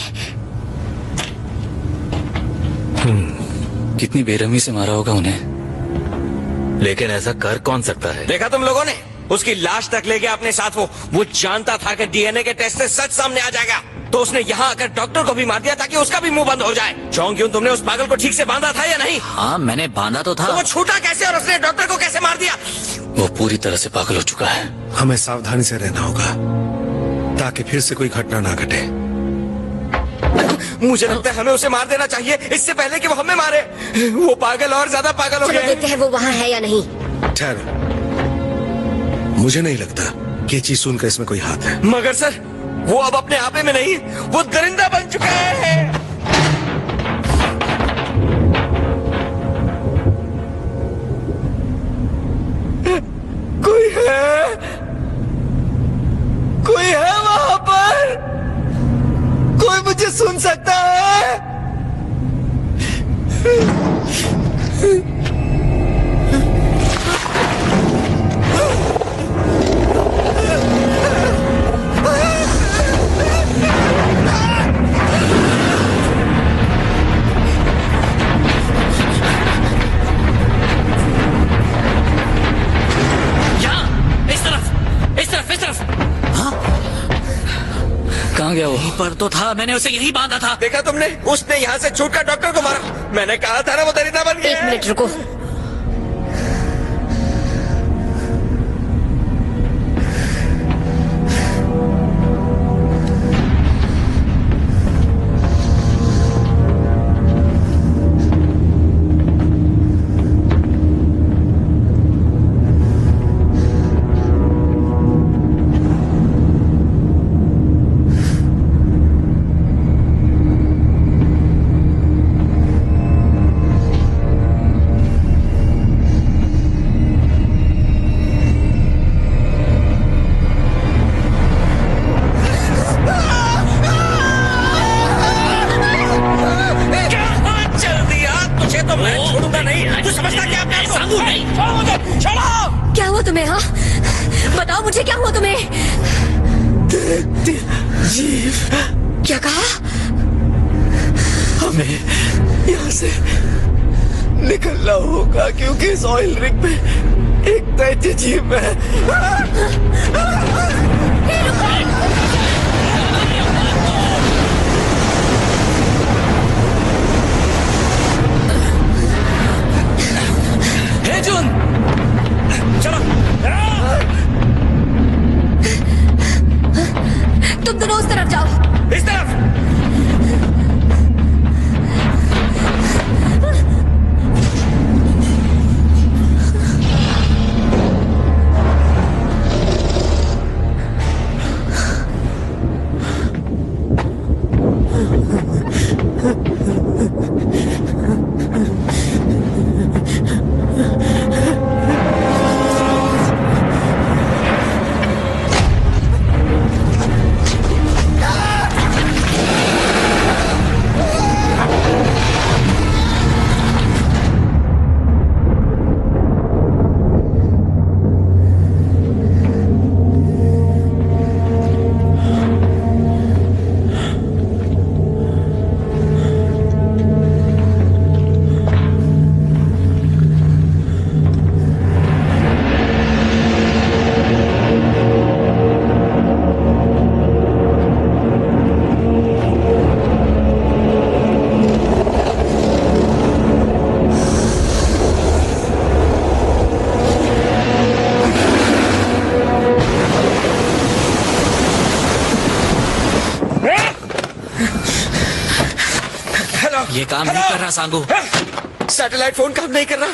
कितनी बेरहमी से मारा होगा उन्हें। लेकिन ऐसा कर कौन सकता है? देखा तुम लोगों ने? उसकी लाश तक ले गया अपने साथ। वो जानता था कि डीएनए के टेस्ट से सच सामने आ जाएगा, तो उसने यहाँ आकर डॉक्टर को भी मार दिया ताकि उसका भी मुंह बंद हो जाए। चौंक क्यों? तुमने उस पागल को ठीक से बांधा था या नहीं? हाँ, मैंने बांधा तो था। तो वो छूटा कैसे और उसने डॉक्टर को कैसे मार दिया? वो पूरी तरह से पागल हो चुका है। हमें सावधानी से रहना होगा ताकि फिर से कोई घटना ना घटे। मुझे लगता है हमें उसे मार देना चाहिए इससे पहले कि वो हमें मारे। वो पागल और ज्यादा पागल हो चलो गया। देखते हैं वो वहाँ है या नहीं। ठहरो, मुझे नहीं लगता कि ये चीज सुनकर इसमें कोई हाथ है। मगर सर, वो अब अपने आपे में नहीं, वो दरिंदा बन चुका है। कोई है? कोई है वहां पर? कोई मुझे सुन सकता है? कहाँ गया वो? पर तो था, मैंने उसे यही बांधा था। देखा तुमने? उसने यहाँ से छूटकर डॉक्टर को मारा। मैंने कहा था ना वो दरिंदा बन गया। 1 मिनट रुको। राजीव, क्या कहा? हमें यहाँ से निकलना होगा क्योंकि इस ऑयल रिग में एक दैत्य जीव है। हे जून, चलो। तुम दोनों उस तरफ जाओ। इस तरफ। ये काम नहीं कर रहा सांगू। सैटेलाइट फोन काम नहीं कर रहा।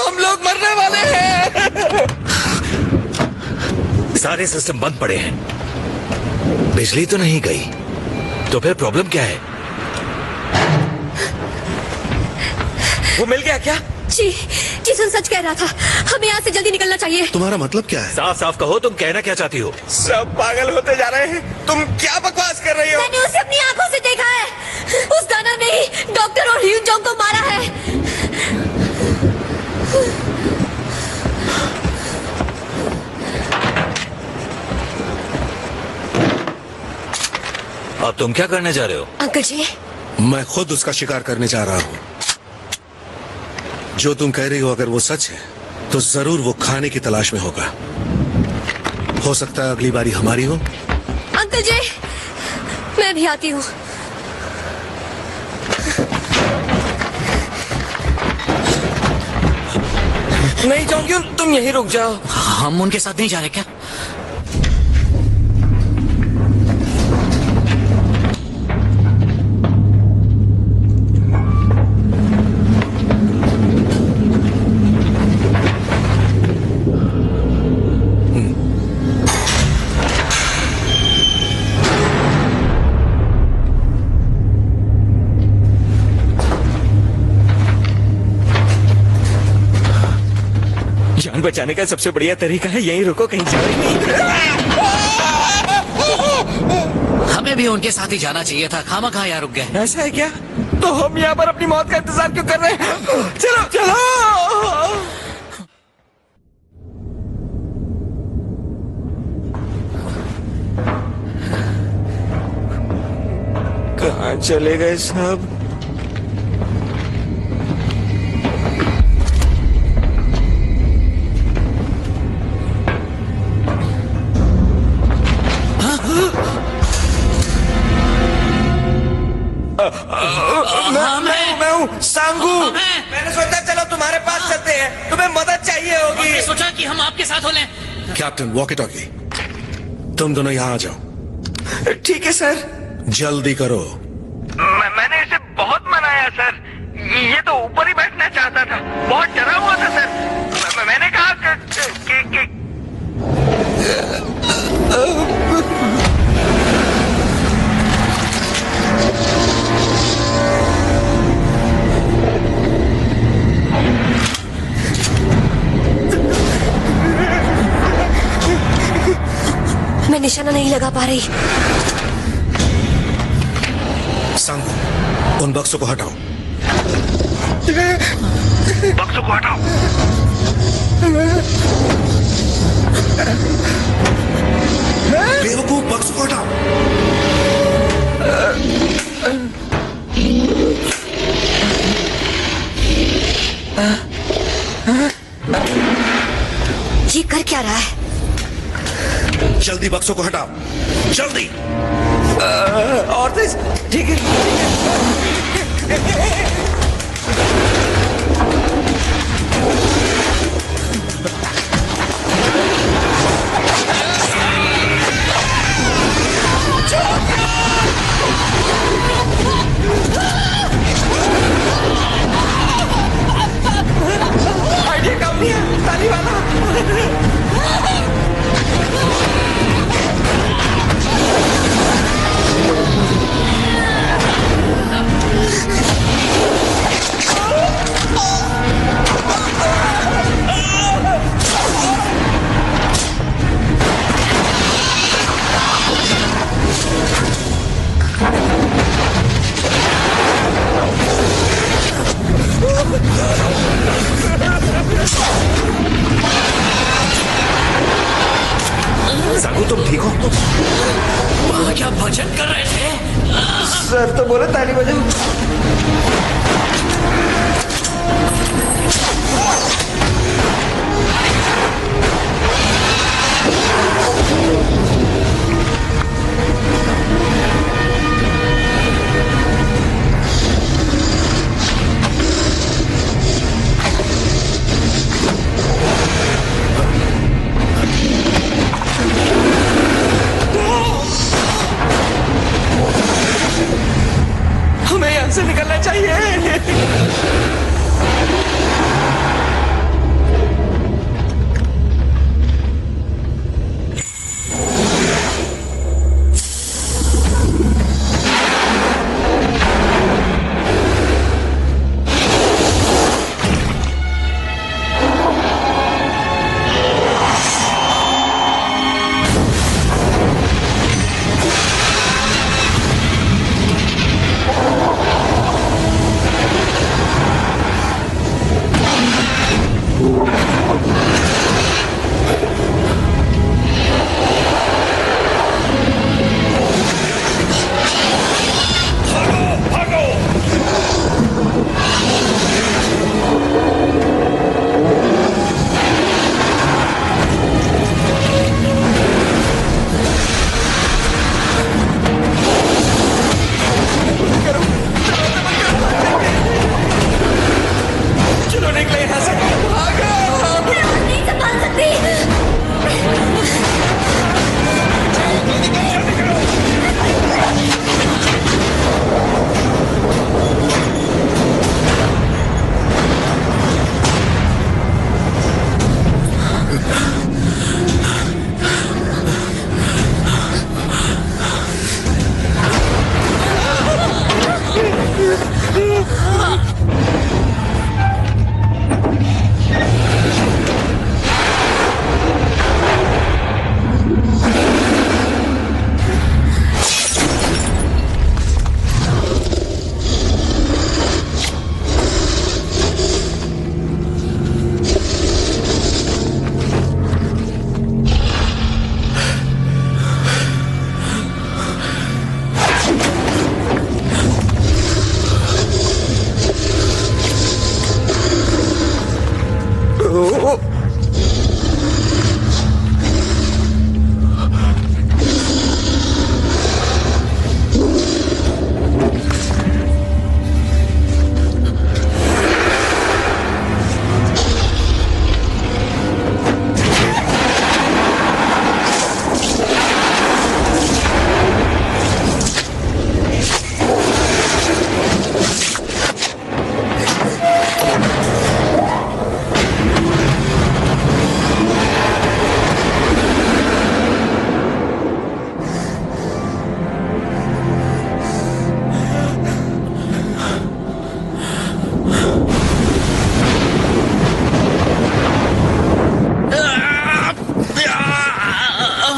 हम लोग मरने वाले हैं। सारे सिस्टम बंद पड़े हैं। बिजली तो नहीं गई, तो फिर प्रॉब्लम क्या है? वो मिल गया क्या? जी, जिसन सच कह रहा था। हमें यहाँ से जल्दी निकलना चाहिए। तुम्हारा मतलब क्या है? साफ साफ कहो, तुम कहना क्या चाहती हो? सब पागल होते जा रहे हैं। तुम क्या बकवास कर रही हो? मैंने उसे अपनी आंखों से देखा है। उस दानव ने ही डॉक्टर और ह्यून जोंग को मारा है। अब तुम क्या करने जा रहे हो? अंकल जी, मैं खुद उसका शिकार करने जा रहा हूँ। जो तुम कह रही हो अगर वो सच है तो जरूर वो खाने की तलाश में होगा। हो सकता है अगली बारी हमारी हो। अंकल जी, मैं भी आती हूँ। नहीं जाऊंगी, तुम यहीं रुक जाओ। हम उनके साथ नहीं जा रहे क्या? जान बचाने का सबसे बढ़िया तरीका है यहीं रुको, कहीं जाओ नहीं। हमें भी उनके साथ ही जाना चाहिए था। खामा खा यहाँ रुक गए। ऐसा है क्या? तो हम यहाँ पर अपनी मौत का इंतजार क्यों कर रहे हैं? चलो चलो। कहाँ चले गए सब? मैं हूँ सांगू। मैंने सोचा चलो तुम्हारे पास चलते हैं, तुम्हें मदद चाहिए होगी। हमने सोचा कि हम आपके साथ हो लें। कैप्टन वॉकी टॉकी, तुम दोनों यहाँ आ जाओ। ठीक है सर। जल्दी करो। मैंने इसे बहुत मनाया सर। ये तो ऊपर ही बैठना चाहता था। बहुत डरा हुआ था सर। मैंने कहा कि मैं निशाना नहीं लगा पा रही। सांगू, उन बक्सों को हटाओ। बक्सों को हटाओ। बेवकूफ, बक्सों को हटाओ। क्या रहा है? जल्दी बक्सों को हटाओ, जल्दी। और तेज। ठीक है। आइडिया काम नहीं है, ताली वाला। सागू तुम ठीक हो? वहाँ क्या भजन कर रहे थे? सर तो बोले ताली बजाओ। हमें यहाँ से निकलना चाहिए।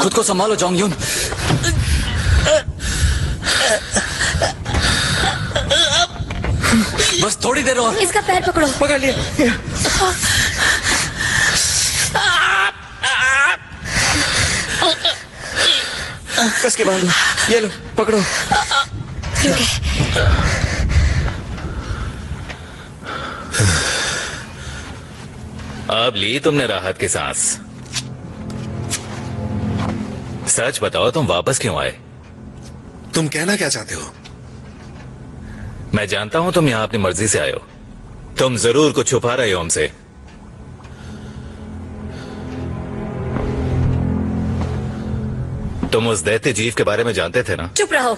खुद को संभालो जोंग यून। बस थोड़ी देर और। इसका पैर पकड़ो। पकड़ लिया। कस के बांध लो। ये लो पकड़ो। अब ली तुमने राहत की सांस। सच बताओ, तुम वापस क्यों आए? तुम कहना क्या चाहते हो? मैं जानता हूं तुम यहां अपनी मर्जी से आए हो। तुम जरूर कुछ छुपा रहे हो हमसे। तुम उस दैत्य जीव के बारे में जानते थे ना? चुप रहो।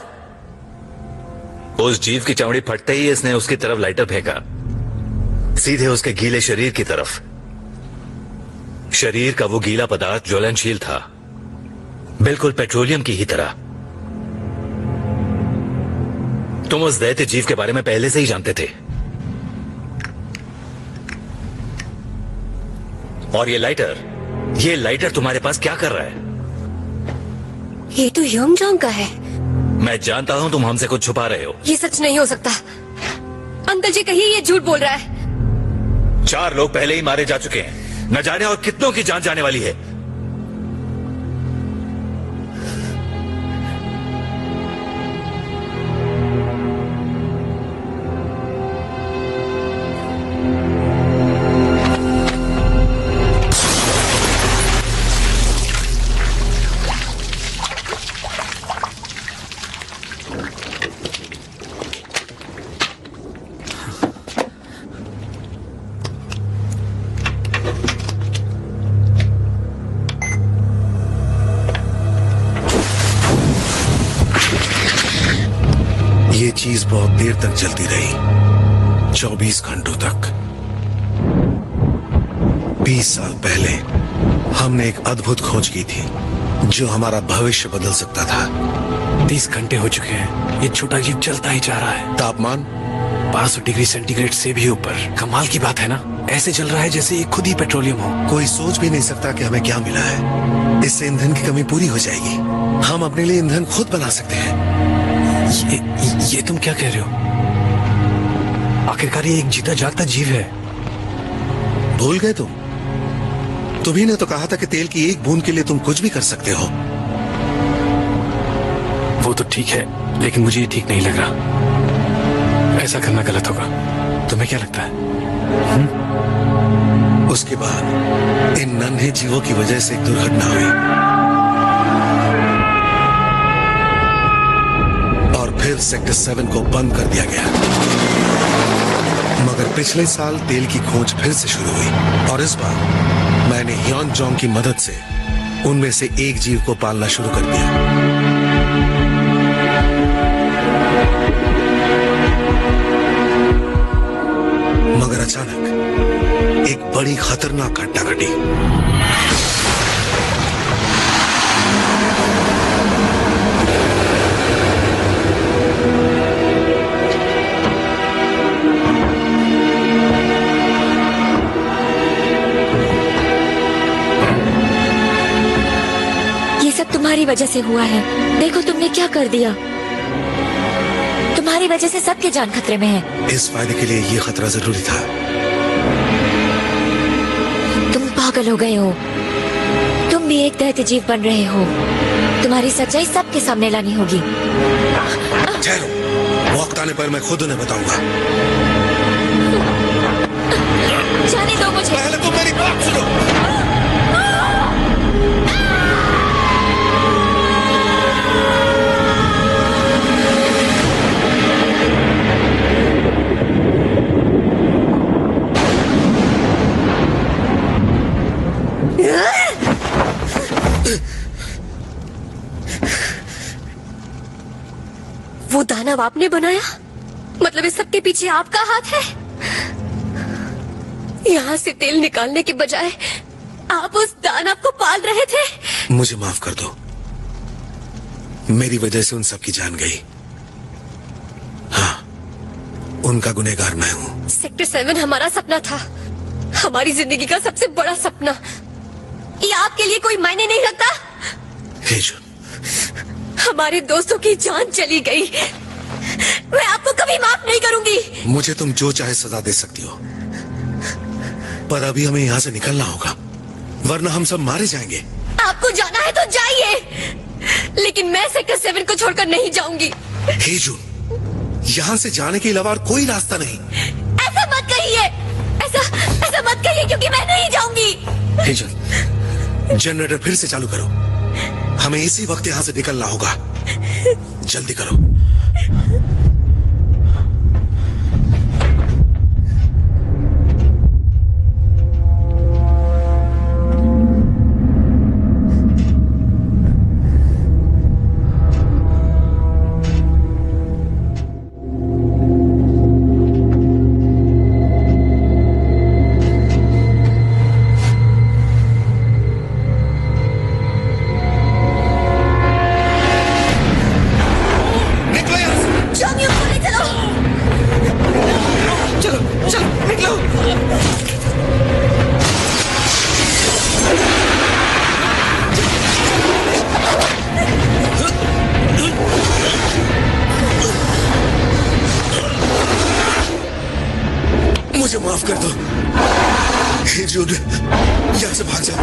उस जीव की चमड़ी फटते ही इसने उसकी तरफ लाइटर फेंका, सीधे उसके गीले शरीर की तरफ। शरीर का वो गीला पदार्थ ज्वलनशील था, बिल्कुल पेट्रोलियम की ही तरह। तुम उस दैत्य जीव के बारे में पहले से ही जानते थे। और ये लाइटर तुम्हारे पास क्या कर रहा है? ये तो योंगजोंग का है। मैं जानता हूं तुम हमसे कुछ छुपा रहे हो। ये सच नहीं हो सकता। अंकल जी कहिए ये झूठ बोल रहा है। 4 लोग पहले ही मारे जा चुके हैं, न जाने और कितनों की जान जाने वाली है। ये चीज बहुत देर तक चलती रही, 24 घंटों तक। 20 साल पहले हमने एक अद्भुत खोज की थी जो हमारा भविष्य बदल सकता था। 30 घंटे हो चुके हैं, ये छोटा जीव चलता ही जा रहा है। तापमान 1200 डिग्री सेंटीग्रेड से भी ऊपर। कमाल की बात है ना, ऐसे चल रहा है जैसे ये खुद ही पेट्रोलियम हो। कोई सोच भी नहीं सकता कि हमें क्या मिला है। इससे ईंधन की कमी पूरी हो जाएगी। हम अपने लिए ईंधन खुद बना सकते हैं। ये तुम क्या कह रहे हो? आखिरकार ये एक जीता जागता जीव है। भूल गए तुम? तुम्ही ने तो कहा था कि तेल की एक बूंद के लिए तुम कुछ भी कर सकते हो। वो तो ठीक है, लेकिन मुझे ये ठीक नहीं लग रहा। ऐसा करना गलत होगा। तुम्हें क्या लगता है? उसके बाद इन नन्हे जीवों की वजह से एक दुर्घटना हुई और फिर सेक्टर 7 को बंद कर दिया गया। मगर पिछले साल तेल की खोज फिर से शुरू हुई और इस बार मैंने योंगजोंग की मदद से उनमें से एक जीव को पालना शुरू कर दिया। मगर अचानक एक बड़ी खतरनाक घटना घटी। ये सब तुम्हारी वजह से हुआ है। देखो तुमने क्या कर दिया। तुम्हारी वजह से सबकी जान खतरे में है। इस फायदे के लिए ये खतरा जरूरी था। तुम पागल हो गए हो। तुम भी एक दैत्य जीव बन रहे हो। तुम्हारी सच्चाई सबके सामने लानी होगी। ठहरो, वक्त आने पर मैं खुद उन्हें बताऊंगा। जाने दो मुझे। पहले तुम मेरी बात सुनो। वो दानव आपने बनाया? मतलब इस सब के पीछे आपका हाथ है? यहाँ से तेल निकालने के बजाय आप उस दानव को पाल रहे थे? मुझे माफ कर दो, मेरी वजह से उन सब की जान गई। हाँ, उनका गुनहगार मैं हूँ। सेक्टर 7 हमारा सपना था, हमारी जिंदगी का सबसे बड़ा सपना। ये आपके लिए कोई मायने नहीं रखता? हेजुन, हमारे दोस्तों की जान चली गई। मैं आपको कभी माफ नहीं करूंगी। मुझे तुम जो चाहे सजा दे सकती हो, पर अभी हमें यहाँ से निकलना होगा, वरना हम सब मारे जाएंगे। आपको जाना है तो जाइए, लेकिन मैं सेक्टर 7 को छोड़कर नहीं जाऊंगी। हेजुन, यहाँ से जाने के अलावा और कोई रास्ता नहीं। ऐसा मत कहिए, ऐसा मत कहिए, क्योंकि मैं नहीं जाऊंगी। हेजुन, जनरेटर फिर से चालू करो। हमें इसी वक्त यहां से निकलना होगा। जल्दी करो। मुझे माफ कर दो। हे जून, यहाँ से भाग जाओ।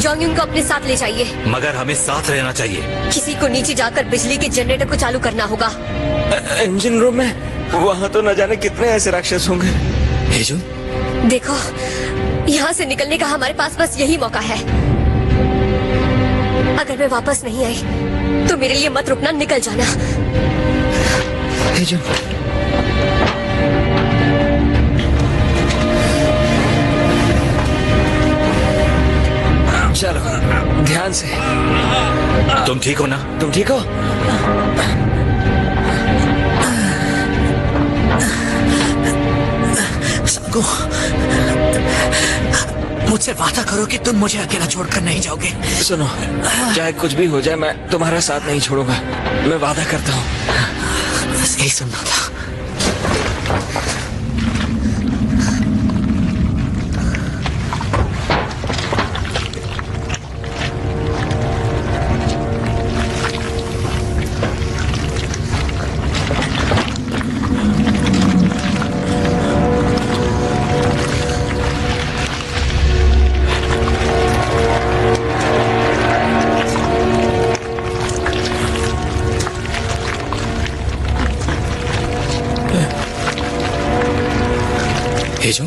जोंग को अपने साथ ले जाइए। मगर हमें साथ रहना चाहिए। किसी को नीचे जाकर बिजली के जनरेटर को चालू करना होगा। इंजन रूम में वहाँ तो न जाने कितने ऐसे राक्षस होंगे। हेजू, देखो, यहाँ से निकलने का हमारे पास बस यही मौका है। अगर मैं वापस नहीं आई तो मेरे लिए मत रुकना, निकल जाना। हेजू, चलो ध्यान से। तुम ठीक हो ना? तुम ठीक हो? सबको मुझसे वादा करो कि तुम मुझे अकेला छोड़कर नहीं जाओगे। सुनो, चाहे कुछ भी हो जाए मैं तुम्हारा साथ नहीं छोड़ूंगा। मैं वादा करता हूँ। बस यही सुनना था। हेजू,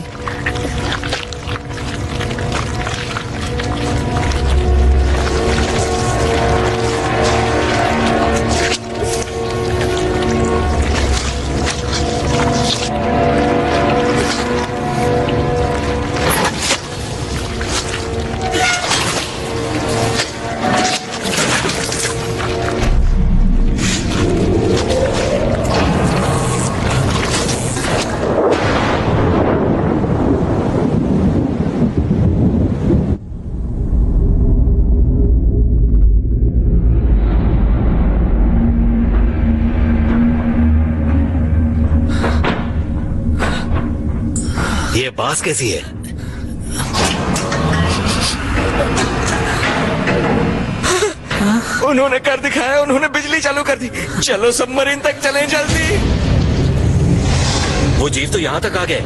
ये बात कैसी है? उन्होंने कर दिखाया, उन्होंने बिजली चालू कर दी। चलो सबमरीन तक चलें जल्दी। वो जीव तो यहाँ तक आ गए।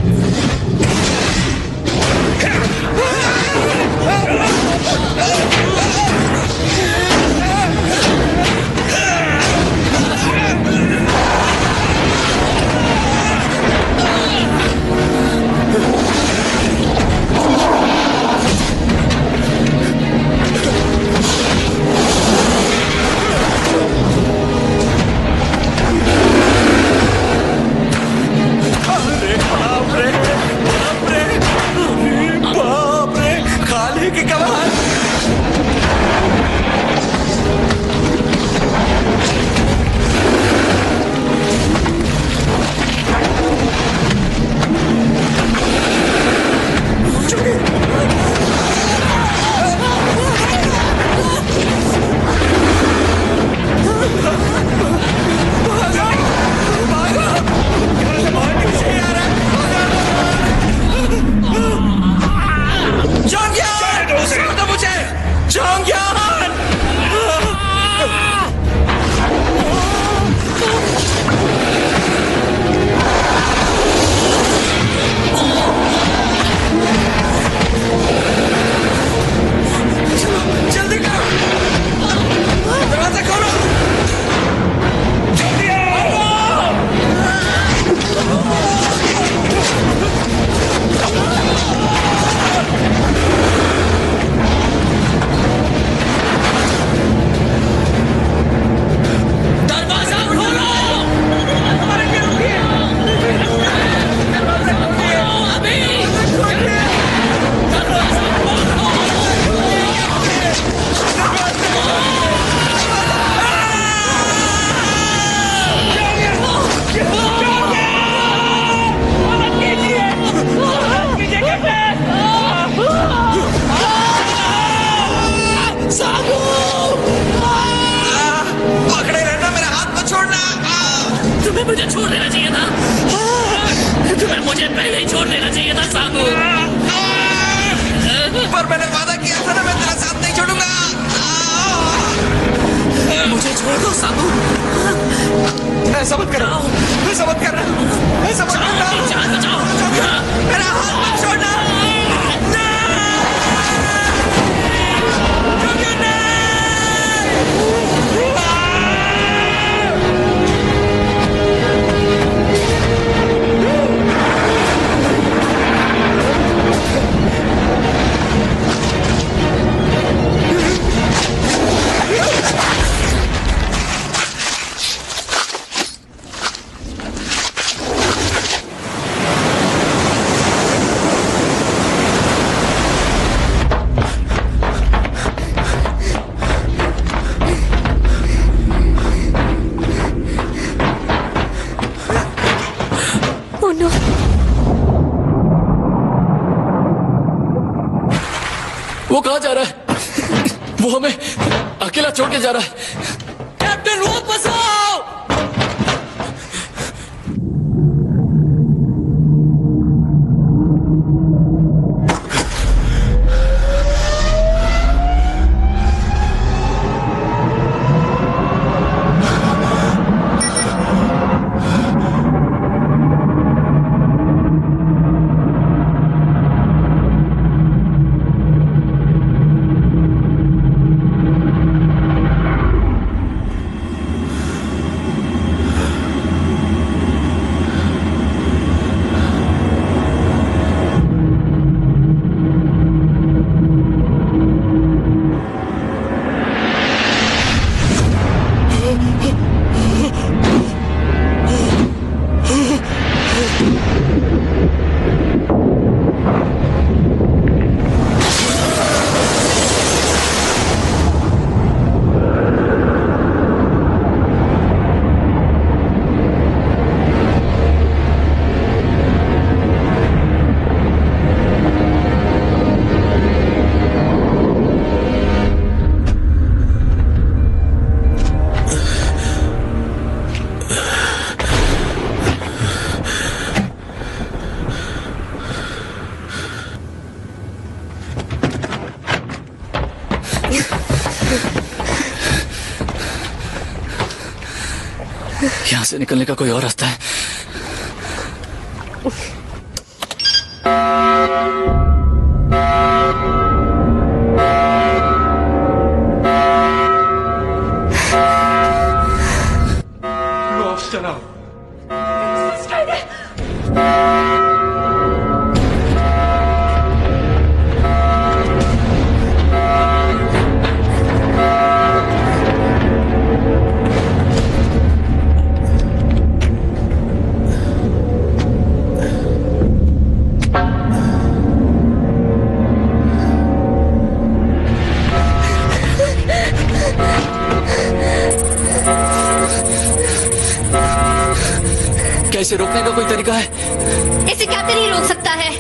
तुम्हें नहीं छोड़ देना चाहिए था साबू। पर मैंने वादा किया था ना, मैं तेरा साथ नहीं छोड़ूंगा। मुझे छोड़ दो साबू। ऐसा मत करो, ऐसा मत करना, ऐसा मत करना। जान बचाओ। मेरा हाथ मत छोड़ना। वो कहाँ जा रहा है? वो हमें अकेला छोड़ के जा रहा है। कैप्टन वापस आओ। यहाँ से निकलने का कोई और रास्ता है? इसे रोकने का कोई तरीका है? इसे कैप्टन ही रोक सकता है।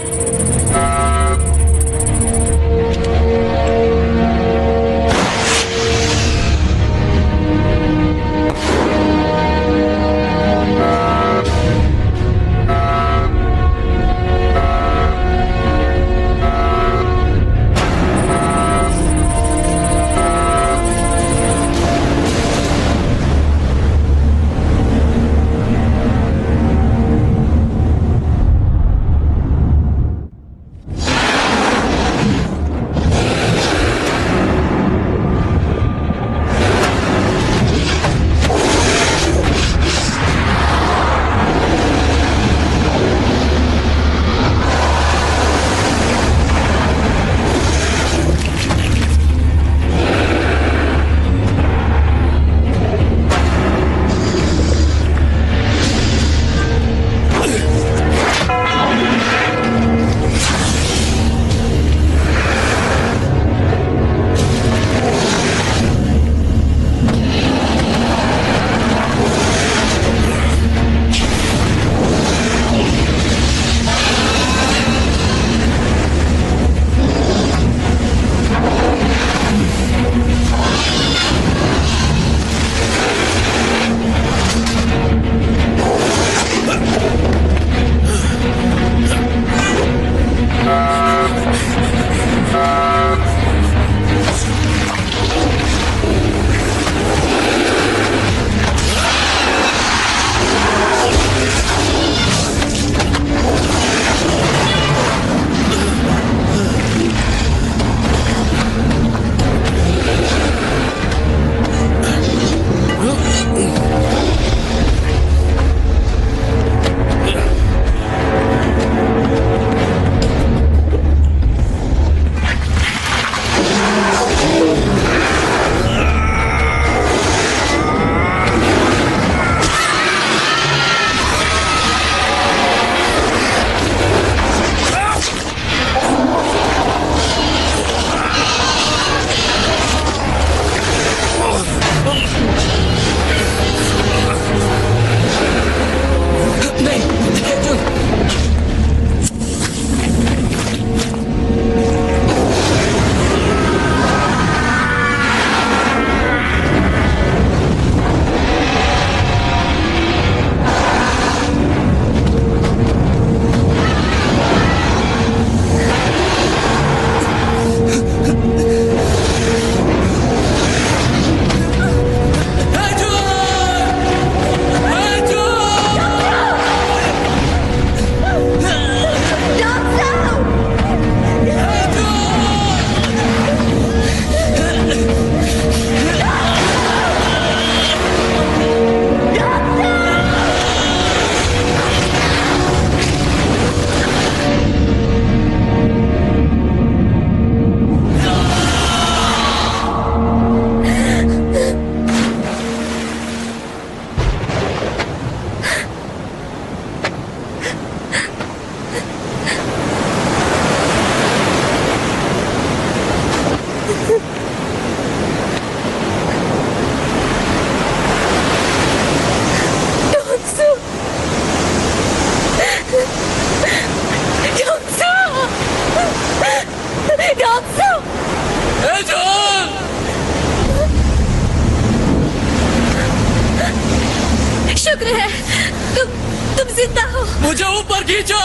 और खींचो।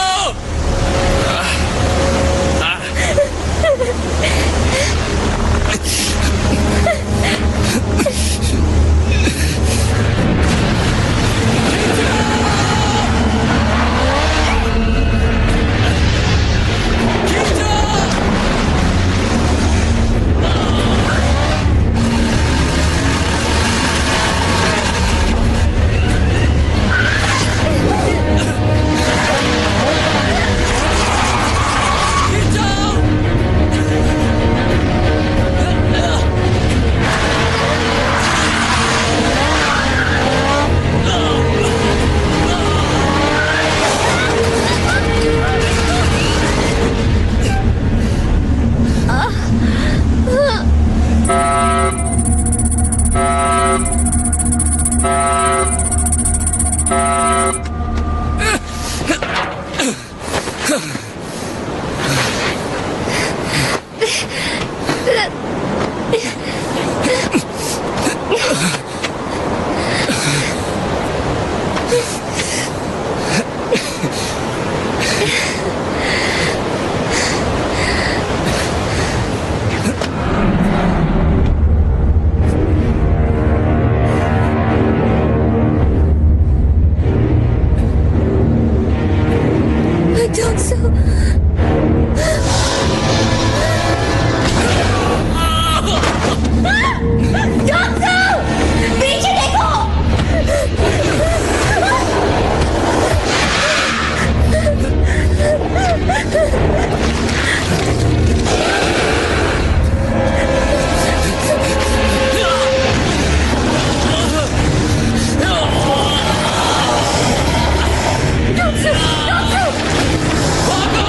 भागो!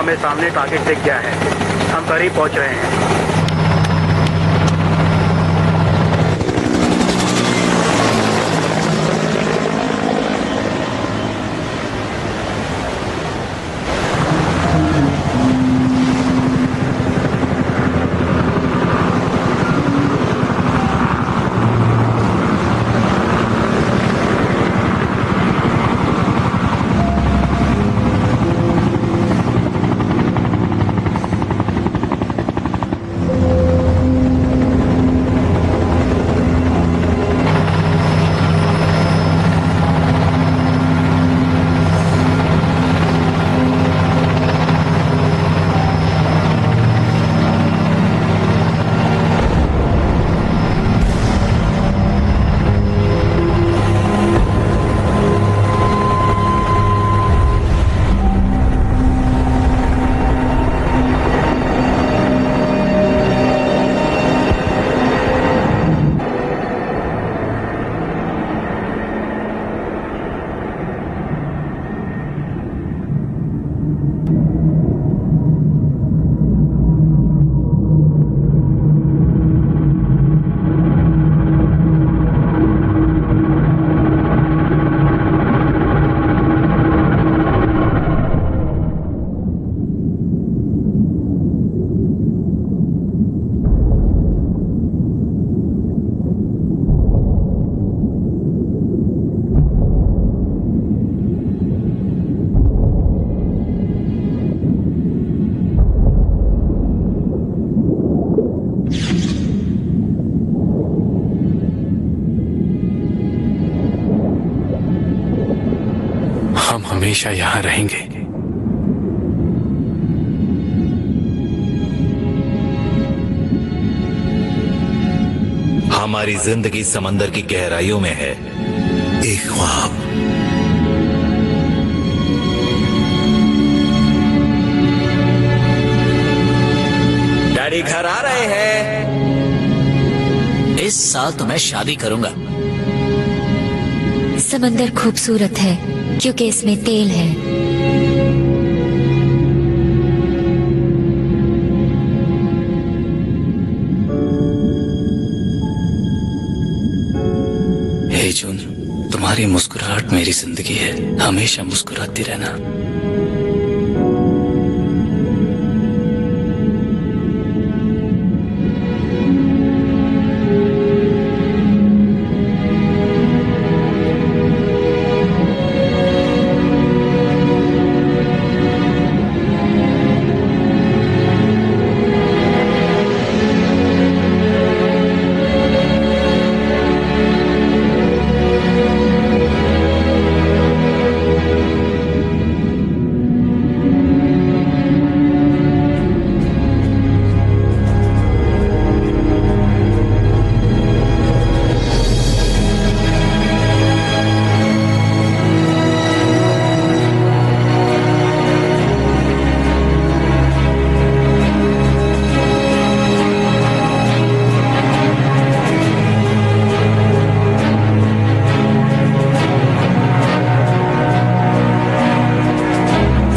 हमें सामने टारगेट दिख गया है। हम करीब पहुंच रहे हैं। हमेशा यहाँ रहेंगे। हमारी जिंदगी समंदर की गहराइयों में है, एक ख्वाब। डैडी घर आ रहे हैं। इस साल तो मैं शादी करूंगा। समंदर खूबसूरत है क्योंकि इसमें तेल है। हे जून, तुम्हारी मुस्कुराहट मेरी जिंदगी है। हमेशा मुस्कुराती रहना।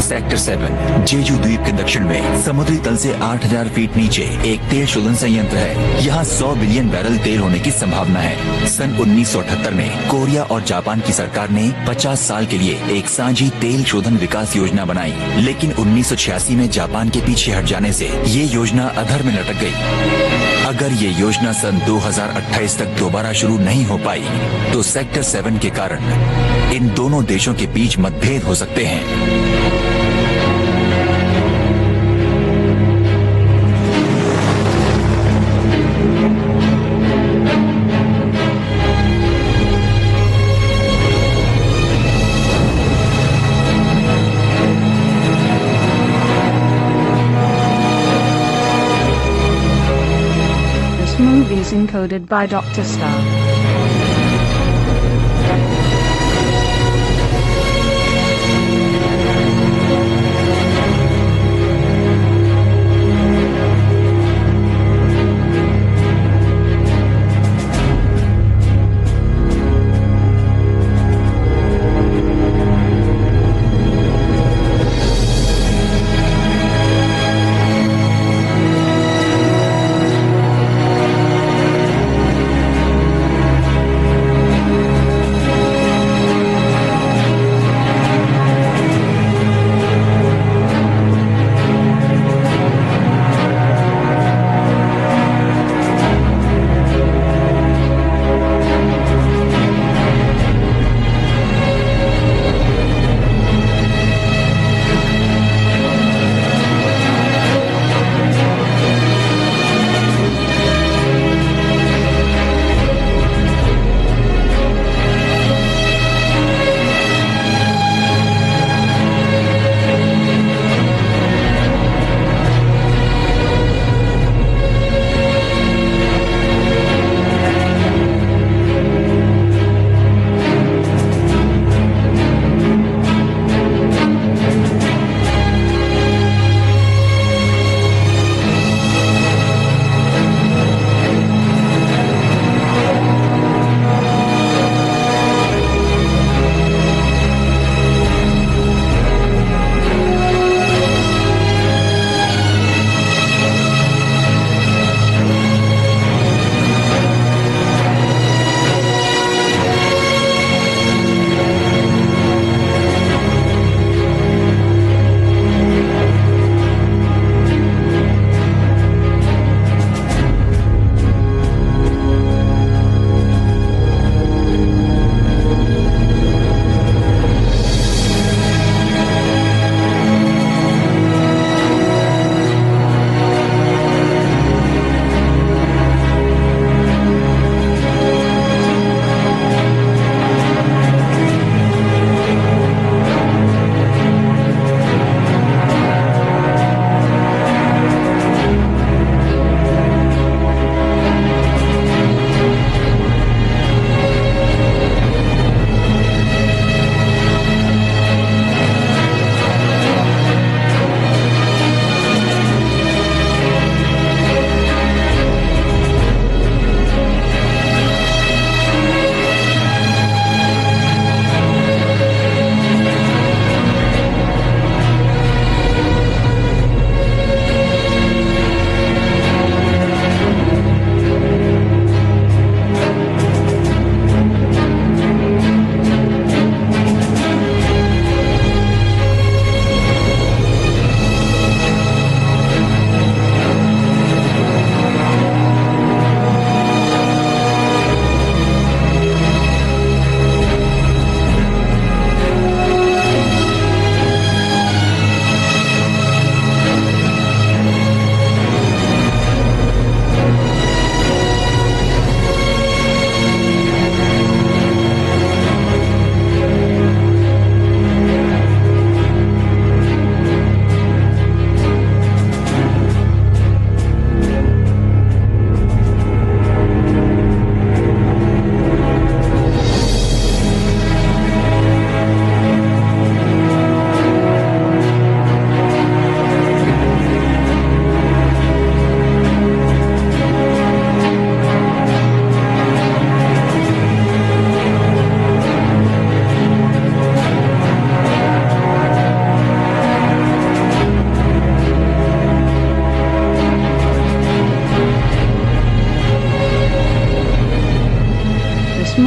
सेक्टर 7 जेजू द्वीप के दक्षिण में समुद्री तल से 8000 फीट नीचे एक तेल शोधन संयंत्र है। यहाँ 100 बिलियन बैरल तेल होने की संभावना है। सन 1978 में कोरिया और जापान की सरकार ने 50 साल के लिए एक साझी तेल शोधन विकास योजना बनाई, लेकिन 1986 में जापान के पीछे हट जाने से ये योजना अधर में लटक गई। अगर ये योजना सन 2028 तक दोबारा शुरू नहीं हो पाई तो सेक्टर 7 के कारण इन दोनों देशों के बीच मतभेद हो सकते हैं। Movies encoded by Dr. Star.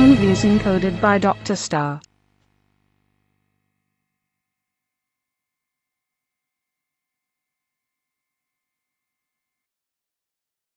movies encoded by Dr. Star.